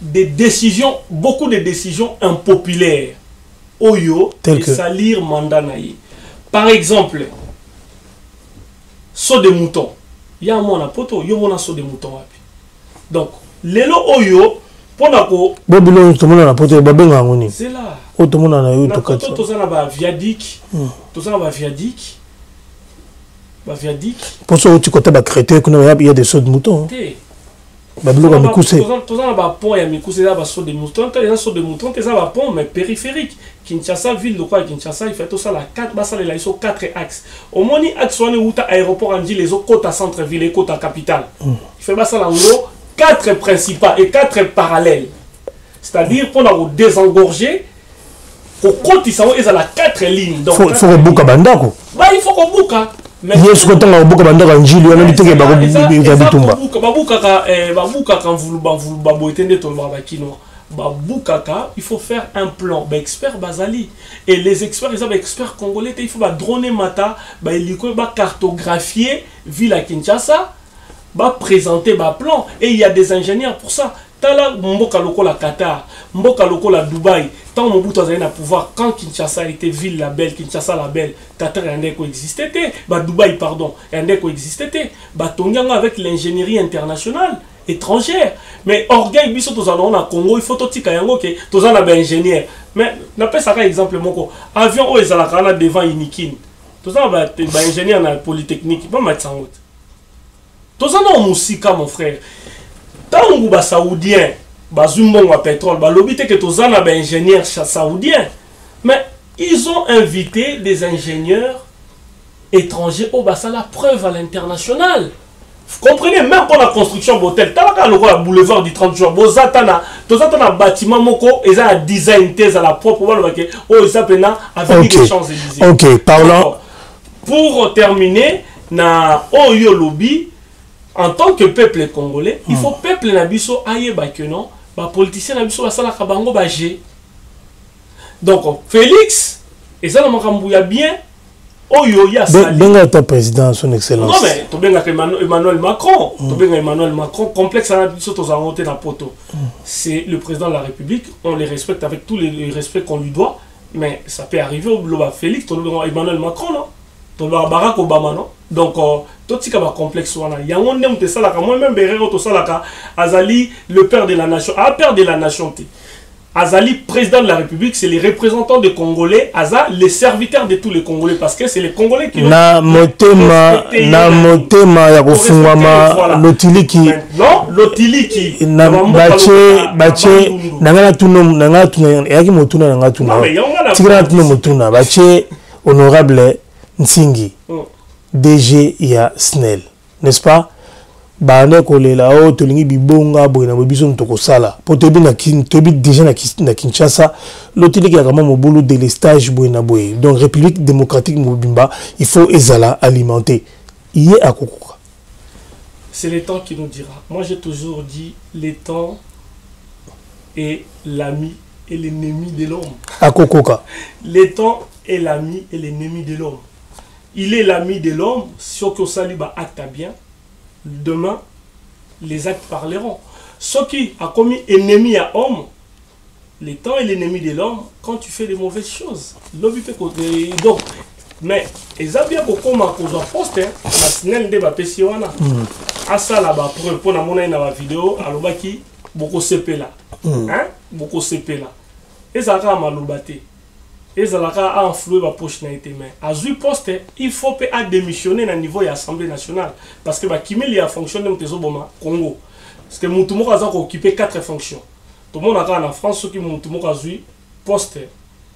des décisions, beaucoup de décisions impopulaires. Oyo et salir mandat naïe. Par exemple, saut de mouton. Il y a un mon apoto, il y a un saut de mouton. Donc, l'élo Oyo. C'est là. Tout ça viadique. Tout ça viadique. Pour ça, tu côté créé il y a des sauts de moutons. Babilo comme Mikuse. Tous les pont et Mikuse, il y a saut de mouton, il y a saut de mouton, il y a pont mais périphérique. Kinshasa ville de quoi Kinshasa, il fait tout ça la 4 bas ça ils sont 4 axes. Au moins ni axe on est où aéroport en dit les autres côtes à centre ville et côtes à capitale. Il fait bas ça en gros 4 principaux et 4 parallèles. C'est-à-dire pour nous désengorger au côté ils sont à la 4 lignes. Donc faut bouka bandako. Bah il faut qu'on bouka. Yes, quand on a beaucoup de bandako en Gilles, on a dit que il faut faire un plan. Expert Bazali. Et les experts, ils ont experts congolais, il faut droner mata, cartographier ville à Kinshasa, présenter un plan. Et il y a des ingénieurs pour ça. Tala mboka loko la Qatar, mboka loko la Dubaï, tant mon bout à pouvoir quand Kinshasa était ville la belle, Kinshasa la belle, Qatar et Ndeko existait, Dubaï pardon, Ndeko existait, Tongyanga avec l'ingénierie internationale étrangère. Mais orgueil biso tous en a Congo, il faut tout tika yango que tous en a ingénieur. Mais n'appelle ça exemple moko avion o ezalaka devant Inikin. Tous en a ingénieur na polytechnique, pas mettre ça en route. Tous en a musika mon frère. Tant que les Saoudiens, les pétrole, que tous en a ingénieurs saoudiens, mais ils ont invité des ingénieurs étrangers au Bassa la preuve à l'international. Vous comprenez, même pour la construction d'hôtel, le boulevard du 30 jours, tous un bâtiment moko, ils ont un design thèse à la propre, avec des Champs-Élysées. Ok, parlons. Pour terminer, na Oyo Lobby. En tant que peuple congolais, il faut peuple nabiso aye que non, politicien nabiso basala kabango bagé. Donc Félix, et ça il y a bien Oyo ya sali. Benga ta président son excellence. Non mais to benga Emmanuel Macron, to benga Emmanuel Macron complexe nabiso to zangote na poto. C'est le président de la République, on les respecte avec tous les respects qu'on lui doit, mais ça peut arriver au bloba Félix, to Emmanuel Macron non. To Barack Obama non. Donc tout ce qui est complexe il y a un homme de salaka moi-même Berero to salaka Azali le père de la nation père de la nation Azali président de la République c'est les représentants des Congolais Aza les serviteurs de tous les Congolais parce que c'est les Congolais qui na motema ya kufungama lotiliki non lotiliki na bache nangana tuna yaki motuna nangana tuna tikana tuna motuna bache honorable Nsingi DG ya SNEL, n'est-ce pas? Bande kolela o tolingi bibonga boina bobiso ntoko sala. Po tobi déjà na Kinshasa, l'autilité a vraiment mobulu de l'estage boina boy. Donc République démocratique Mobimba, il faut ezala alimenter. Yé à Kokoka. C'est le temps qui nous dira. Moi j'ai toujours dit le temps est l'ami et l'ennemi de l'homme. À Kokoka. Le temps est l'ami et l'ennemi de l'homme. Il est l'ami de l'homme, si on saliba acte bien, demain, les actes parleront. Ce qui a commis ennemi à homme, le temps est l'ennemi de l'homme quand tu fais des mauvaises choses. Donc, mais, ils ont bien beaucoup de poste, la SNEL de Bapessiwana. À ça, là-bas, pour la monnaie dans la vidéo, à l'obaki, beaucoup CP là. Beaucoup CP là. Et ça a malobate. Et ça a influé la poche na été mais à ce poste il faut pas démissionner au niveau de l'Assemblée nationale parce que Kimeli a fonctionné au Congo parce que Moutoumou a occupé 4 fonctions. Tout le monde a en France ceux qui Moutoumou a eu poste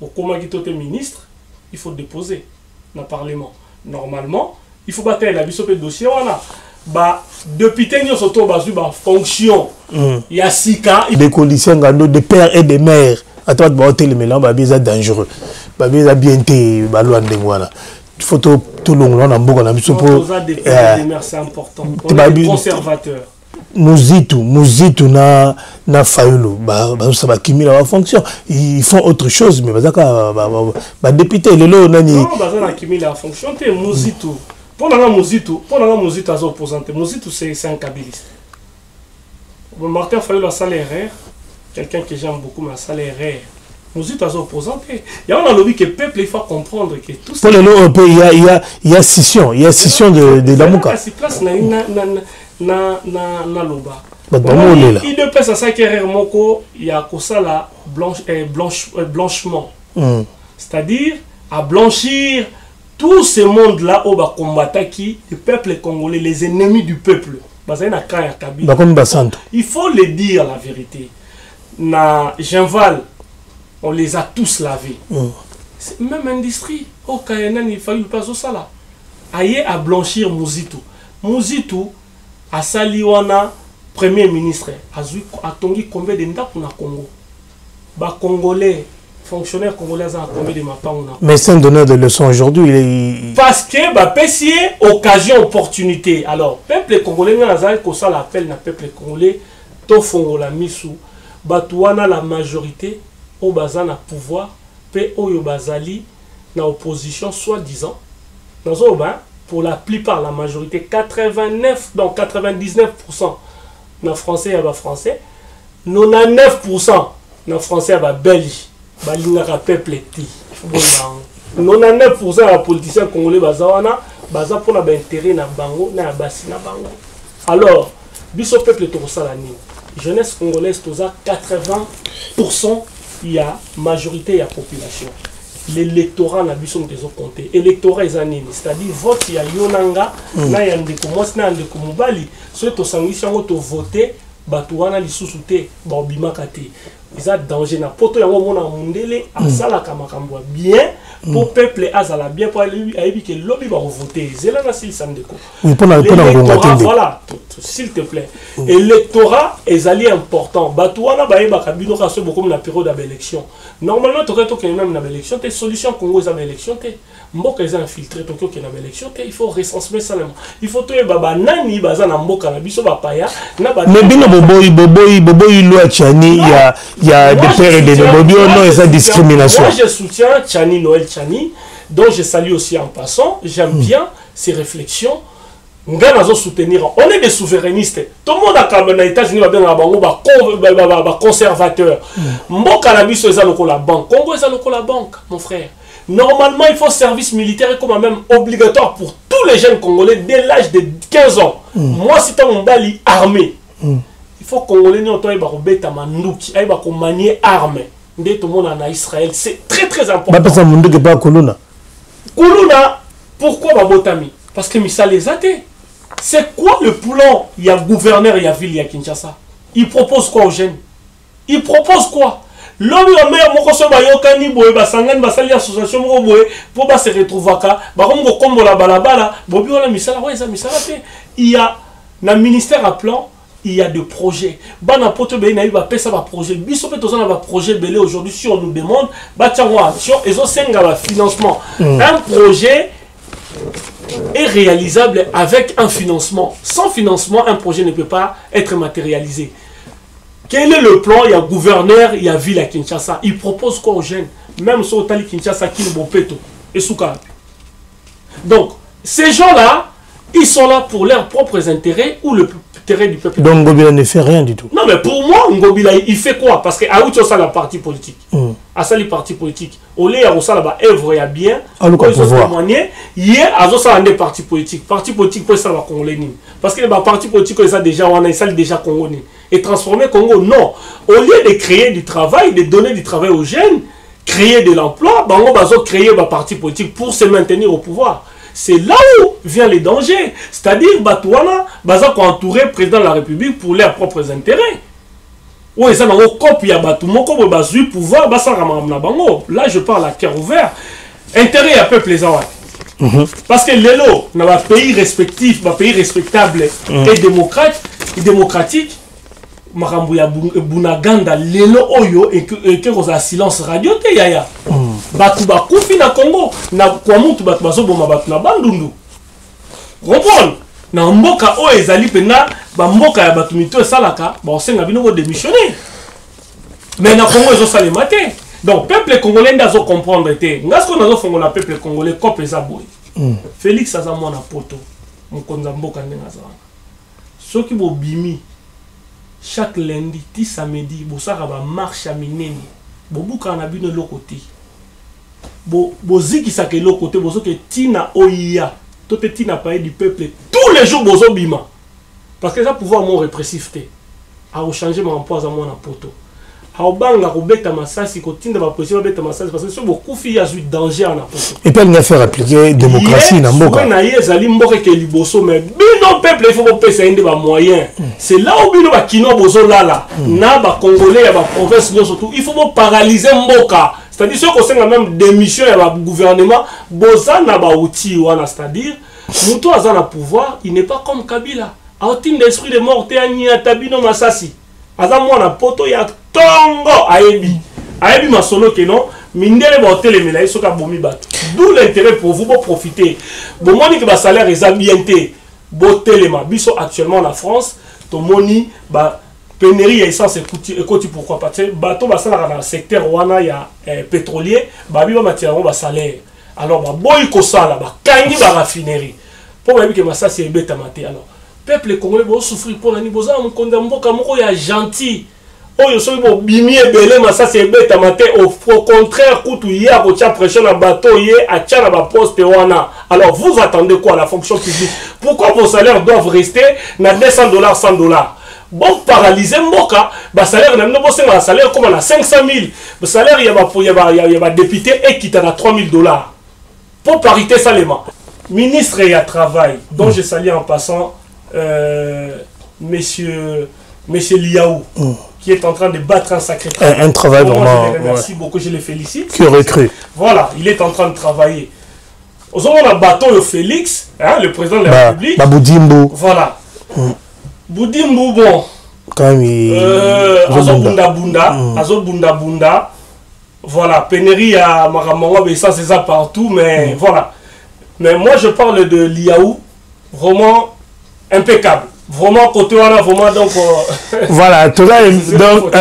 au Komagitote ministre il faut déposer dans le Parlement. Normalement il faut battre la biso pe dossier voilà depuis tenir ce tour fonction il y a 6 cas des conditions de père et de mère. À toi de boire les mélanges, c'est dangereux. C'est bien te balo andengwana. Il faut tout le monde en beaucoup na biso pour c'est important. Les conservateurs. Muzitu na Fayulu ça va kimila la fonction. Ils font autre chose mais ba député lelo nani. Non, bazana kimila la fonction te Muzitu. Pour Muzitu à opposante. Muzitu c'est un kabiliste. Martin Fayulu a salaire quelqu'un que j'aime beaucoup, mais ça l'est rare. Nous sommes opposants. Il y a un lobby que le peuple, il faut comprendre que tout ça. Pour le nom, il y a scission. Il y a scission de Damouka. Il place na loba. Il de place à ça qui est rare, il y a que ça là, blanchiment. C'est-à-dire, à blanchir tout ce monde-là, au combattre qui, le peuple congolais, les ennemis du peuple. Il faut le dire la vérité. Na Genval, on les a tous lavés. C'est même industrie. Au Kayanan, il fallait pas ça là. Aïe à blanchir Mouzitou. Mouzitou, à Saliwana, premier ministre, a tongi combien de ndap na Congo. Ba Congolais, fonctionnaires congolais, a combien de mapang. Mais c'est un donneur de leçons aujourd'hui. Parce que, bah, pessier, occasion, opportunité. Alors, peuple congolais, ça l'appelle, na peuple congolais, to fongola misou, batouana la majorité, au bazan na pouvoir, pe oyo bazali, na opposition, soi-disant. Pour la plupart, la majorité, 89, donc 99% na français, y'a français, 99% na français, y'a belge, balingaka peuple ti. 99% des politiciens congolais baza pour l'intérêt na bango na basi na bango. Alors, biso peuple to sala ni. Jeunesse congolaise toza 80% il y a majorité il y a population. L'électorat na biso ntezo compter. Électorat ezanini, c'est-à-dire vote ya yonanga na yande ko mwasi na yande ko mobali. So to sangisi yango to voter batu wana lisusu te ba obimaka te. Ils danger na poto yango mona mundele asala kamakambo bien pour peuple azala bien pour aibi que lobby va voter zela na sil sandeko. Voilà, s'il te plaît. Électorat ezali important. Batu wana ba yeba kabino ka so beaucoup na période d'élection. Normalement to que même na élection te solution Congo za élection te. Mboka eza infiltré to que na élection te, il faut recenser seulement. Il faut to baba nani baza na mboka na biso ba paya na ba. Mais bino boboy loi Tchani il y a des pères et des Bobi, non, et ça discrimination. Moi, je soutiens Tchani, Noël Tchani, dont je salue aussi en passant. J'aime bien ses réflexions. On va soutenir. On est des souverainistes. Tout le monde a quand même les États-Unis va conservateur. Mon cannabis, c'est la banque. Congo, c'est la banque, mon frère. Normalement, il faut service militaire comme même obligatoire pour tous les jeunes Congolais dès l'âge de 15 ans. Moi, si tu as un bali armé, il faut qu'on les ait des manouki, qu'on manie armes. Dès tout le monde en Israël, c'est très très important. Kuluna, pourquoi Babotami? Parce que Missa les a été. C'est quoi le plan? Il y a gouverneur, il y a ville, il y a Kinshasa. Il propose quoi aux jeunes? Il propose quoi? L'homme la meilleure moko so ba yokani boye ba sangani ba sali association moko boye pour ba se retrouvaka ba comme kombo la balabala bobi wala misala ouais ça misala te. Il y a na ministère à plan, il y a des projets. Bana poto be na ba pesa ba projet. Biso pe tozana ba projet belé aujourd'hui si on nous demande ba tiango action et zo senga ba financement. Un projet est réalisable avec un financement. Sans financement, un projet ne peut pas être matérialisé. Quel est le plan? Il y a gouverneur, il y a ville à Kinshasa. Il propose quoi aux jeunes? Même sur Otali Kinshasa, Kinbopeto et Souka. Donc, ces gens-là, ils sont là pour leurs propres intérêts ou le intérêt du peuple. Donc Ngobila ne fait rien du tout. Non, mais pour moi, Ngobila, il fait quoi? Parce que Aoucho, ça la partie politique. À ça, les partis politiques. Au lieu de ça, là-bas, œuvre, il y a bien. Ils ont témoigné. Hier, à ça, des partis politiques. Partis politiques, pour ça, va Congolais. Parce que les partis politiques, ils ont déjà, on a déjà Congolais. Et transformer Congo, non. Au lieu de créer du travail, de donner du travail aux jeunes, créer de l'emploi, on va créer un parti politique pour se maintenir au pouvoir. C'est là où viennent les dangers. C'est-à-dire, Batouana, Baza entourer le président de la République pour leurs propres intérêts. Oui, ça n'a pas copie à Batoumo, comme Bazu, pouvoir, là, je parle à cœur ouvert. Intérêt à peuple les Awad. Parce que l'élo, dans un pays respectif, un pays respectable et démocratique, Marambouya Bunaganda, l'élo Oyo, et que vous avez silence radio, te yaya. Batu bakufi na Congo, na kwa mutu batu bazoboma batu na bandundu. Comprendre? Na mboka o ezali pena, ba mboka ya batu mito esalaka, ba osenga bino ko démissionner. Mais na Congo ezo sale maté. Donc peuple congolais ndazo comprendre te. Ngasko nazo fongola peuple congolais kope eza boy. Félix aza mwana poto. Mokonza mboka ndenga za. Soki bo bimi chaque lundi ti samedi bo saka ba marche à minene. Bo buka na bino lokoti. Boziki sake l'autre côté, bozo que tina oya, tout est tina paye du peuple tous les jours bozo bima, parce que ça pouvoir mon répressif te, a changer mon emploi à mon poto, haobanga kobeta masasi kotinda ba position beta masasi parce que c'est beaucoup fi ya danger en aposo et puis il faire appliquer démocratie na mboka na yezali mboka ke liboso mais bino peuple il faut ko pesa inde ba moyen c'est là où bino ba kino bozo lala na ba congolais ya ba province surtout il faut paralyser mboka c'est-à-dire ceux qui ont même démission ya ba gouvernement boza na ba outil wana c'est-à-dire muto azana pouvoir il n'est pas comme Kabila a aucun d'esprit de mort te ani atabino masasi aza mwana poto ya tongo ayebi masolo ke non mindele ba hotelemela iso ka bomi bato d'où l'intérêt pour vous pour profiter bon moni que ba salaire eza bien te botelema biso actuellement en France to moni ba pénurie ya essence écoute pourquoi parce que bato ba sala dans le secteur wana ya pétrolier ba bi ba matière ba salaire alors ba boy ko sala ba kangi ba raffinerie pour ba bi ke masasi ebeta maté alors peuple congolais bo souffrir pour nani boza mkonda mboka moko ya gentil oyo so bo bimi ebele masasi ebeta maté au contraire kutu ya ko tia pression na bateau ye a tia na ba poste wana alors vous attendez quoi la fonction publique pourquoi vos salaires doivent rester na $200 $100 bon paralyser mboka ba salaire na bo senga salaire comme na 500 000 le salaire ya ba député et quitte na $3000 pour parité seulement ministre ya travail dont je salue en passant monsieur Liaou, qui est en train de battre un sacré travail. Un travail vraiment. Merci beaucoup, je le félicite. Qui aurait cru? Voilà, il est en train de travailler. Aux on a bateau Félix, hein, le président de la République. Boudimbo. Voilà. Boudimbo, bon. Quand il. Azo Bunda. Voilà, pénurie à Maramonga, mais ça c'est ça partout, mais voilà. Mais moi je parle de Liaou, vraiment impeccable. Vraiment côté voilà vraiment donc voilà tout là donc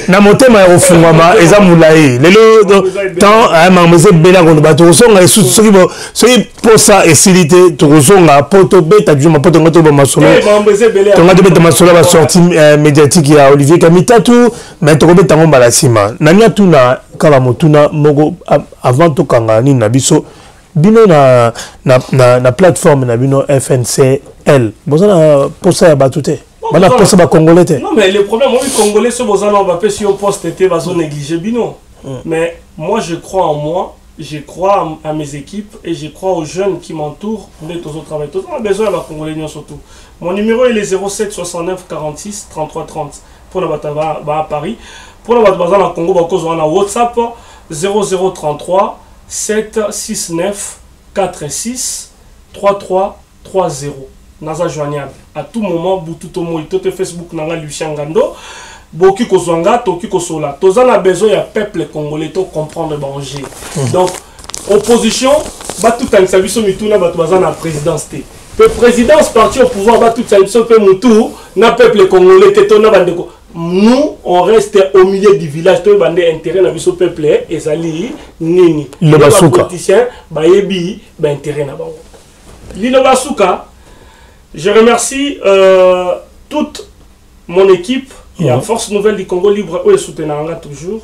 na motema ya ofungama eza mulayi lelo tant mamese bela kondo bato songa soki posa esilite tozonga poto beta juma poto ngoto ba masolo tonga de beta masolo ba sortie médiatique ya Olivier Kamitatu mais to beta ngomba la sima nania tuna kala motuna mogo avant to kanga ni na biso bino na plateforme na bino FNCL bozana posa ya batute bana posa ba congolais te non mais le problème moi les congolais ce bozana on va pas si au poste était bazo négliger bino mais moi je crois en moi je crois à mes équipes et je crois aux jeunes qui m'entourent on est tous au travail on a besoin de la congolais surtout mon numéro il est 07 69 46 33 30 pour la batava à Paris pour la batava na Congo ba cause on a WhatsApp 0033 769 46 33 30 naza joignable à tout moment bututo moi tout Facebook nanga Lucien Ngando boki kozwanga toki kosola tozana besoin ya peuple congolais to comprendre danger donc opposition ba tout en service mituna ba bazana présidence té le présidence parti au pouvoir ba tout service pe mutu na peuple congolais té to na bandeko nous on reste au milieu du village to bande intérêt na biso peuple ezali nini le basuka politicien ba yebi ba intérêt na bango lino basuka. Je remercie toute mon équipe et la Force Nouvelle du Congo Libre où est soutenanga toujours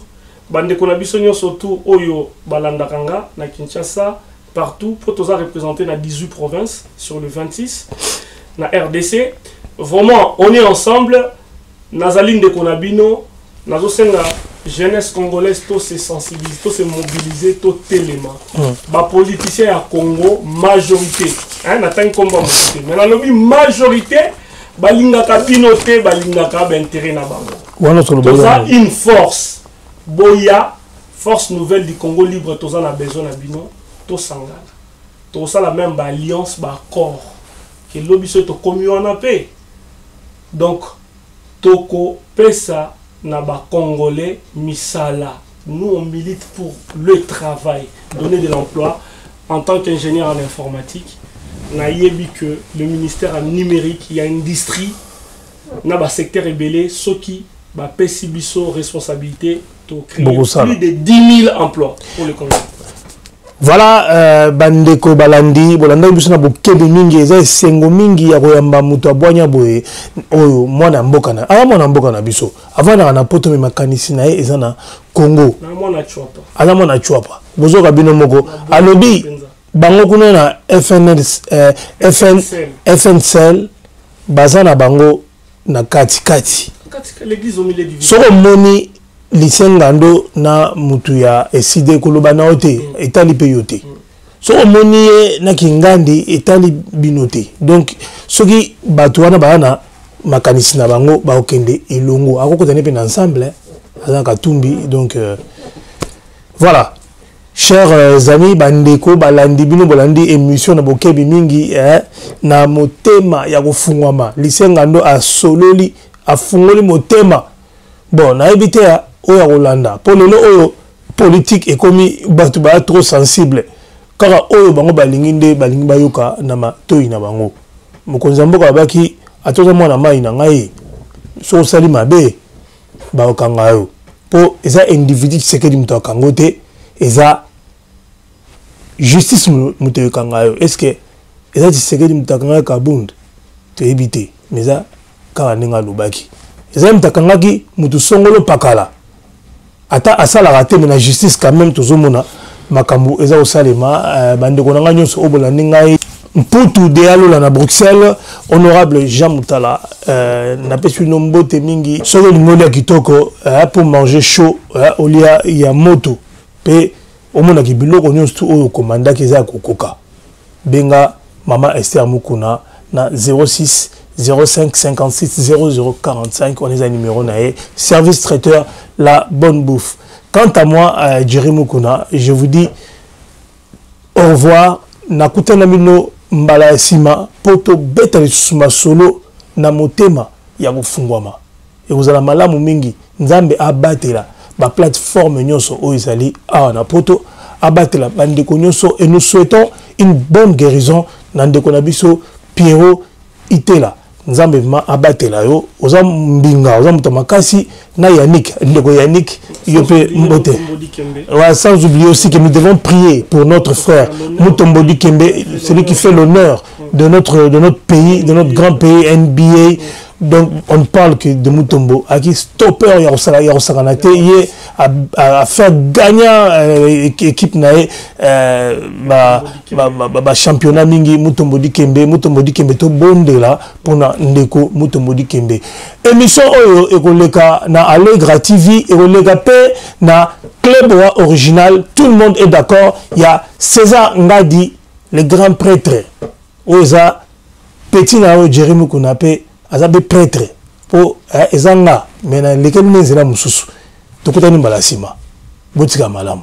bande konabisonyo surtout oyo balandakanga na Kinshasa partout pour tous représenter na 18 provinces sur le 26 na RDC vraiment on est ensemble nazaline de konabino nazo senga jeunesse congolaise to se sensibiliser to se mobiliser to téléma ba politiciens à Congo majorité hein n'atteint combat mais la lobby majorité balingaka binoté balingaka intérêt na bango toza une force boya force nouvelle du Congo libre toza na besoin na bino to sangana to ça la même alliance ba accord que lobby so to communion en paix donc toko pesa na ba congolais misala nous on milite pour le travail donner de l'emploi en tant qu'ingénieur en informatique na yebi que le ministère numérique il y a une industrie na ba secteur ébélé soki ba pesi biso responsabilité to créer plus de 10 000 emplois pour le Congo. Voilà bandeko balandi bolanda biso na bokebe mingi eza sengo mingi ya koyamba muto abwanya boye oyo mwana mboka na mwana mboka na biso avant na poto me makanisi na eza na Congo na mwana chwapa ala mwana chwapa bozoka bino moko alobi bango kuna na FNCL bazana bango na kati l'église au milieu du village. Soko moni lisengando na mutu ya eside koloba na ote etali pe yote. Soko moni na kingandi etali binote. Donc soki bato wana bana makanisi na bango ba okende elongo akoko tane pe ensemble azan katumbi donc voilà. Chers amis, bandeko balandi bino bolandi émission na bokebi mingi na motema ya kofungwama lisengando a sololi afungoli motema bon na ebite ya oya kolanda po lelo oyo politique ekomi bato ba trop sensible kaka oyo bango balingi nde balingi bayoka na matoyi na bango mokonzi mboka babaki atoza mwana mai na ngai so sali mabe ba okanga yo po eza individu sekedi muto akango te eza justice muto kanga yo est-ce que eza sekedi muto akanga kabund to ebite meza kaka ninga lubaki eza muto akangaki muto songolo pakala ata asala raté mais la justice quand même tozomona makambo eza osalema bandeko nanga nyonso obola ningai mputu de alola na Bruxelles honorable Jean Moutala na pesu nombote mingi solo lingoli ya kitoko pour manger chaud olia ya moto pe omona ki biloko nyonso oyo komanda keza kokoka benga mama Esther Mukuna na 06 05 56 00 45 on est un numéro nae service traiteur la bonne bouffe. Quant à moi Jerry Mukuna, je vous dis au revoir nakutana mino mbala sima poto beta lisuma solo na motema ya kufungwama et vous allez malamu mingi nzambe abatela ba plateforme nyonso o ezali awa na poto abatela bandeko nyonso et nous souhaitons une bonne guérison na ndeko na biso Pierrot Itela nzambe ma abatela yo oza mbinga oza muto makasi na Yannick ndeko Yannick yope mbote ouais, sans oublier aussi que nous devons prier pour notre frère Mutombo Dikembe, celui qui fait l'honneur de notre pays, de notre grand pays NBA. Donc on parle que de Mutombo à qui stopper Yarosakanate à faire gagner équipe nae championnat mingi Mutombo Dikembe to bonde là pour na ndeko Mutombo Dikembe. Émission oyo ekoleka na Allegra TV ekoleka pe na Club original, tout le monde est d'accord. Il y a César Ngadi, le grand prêtre. Oza petit nao Jérémy Kunape azabe prêtre po ezanga mena lesquels nzela mususu tokutani malasima botika malamu.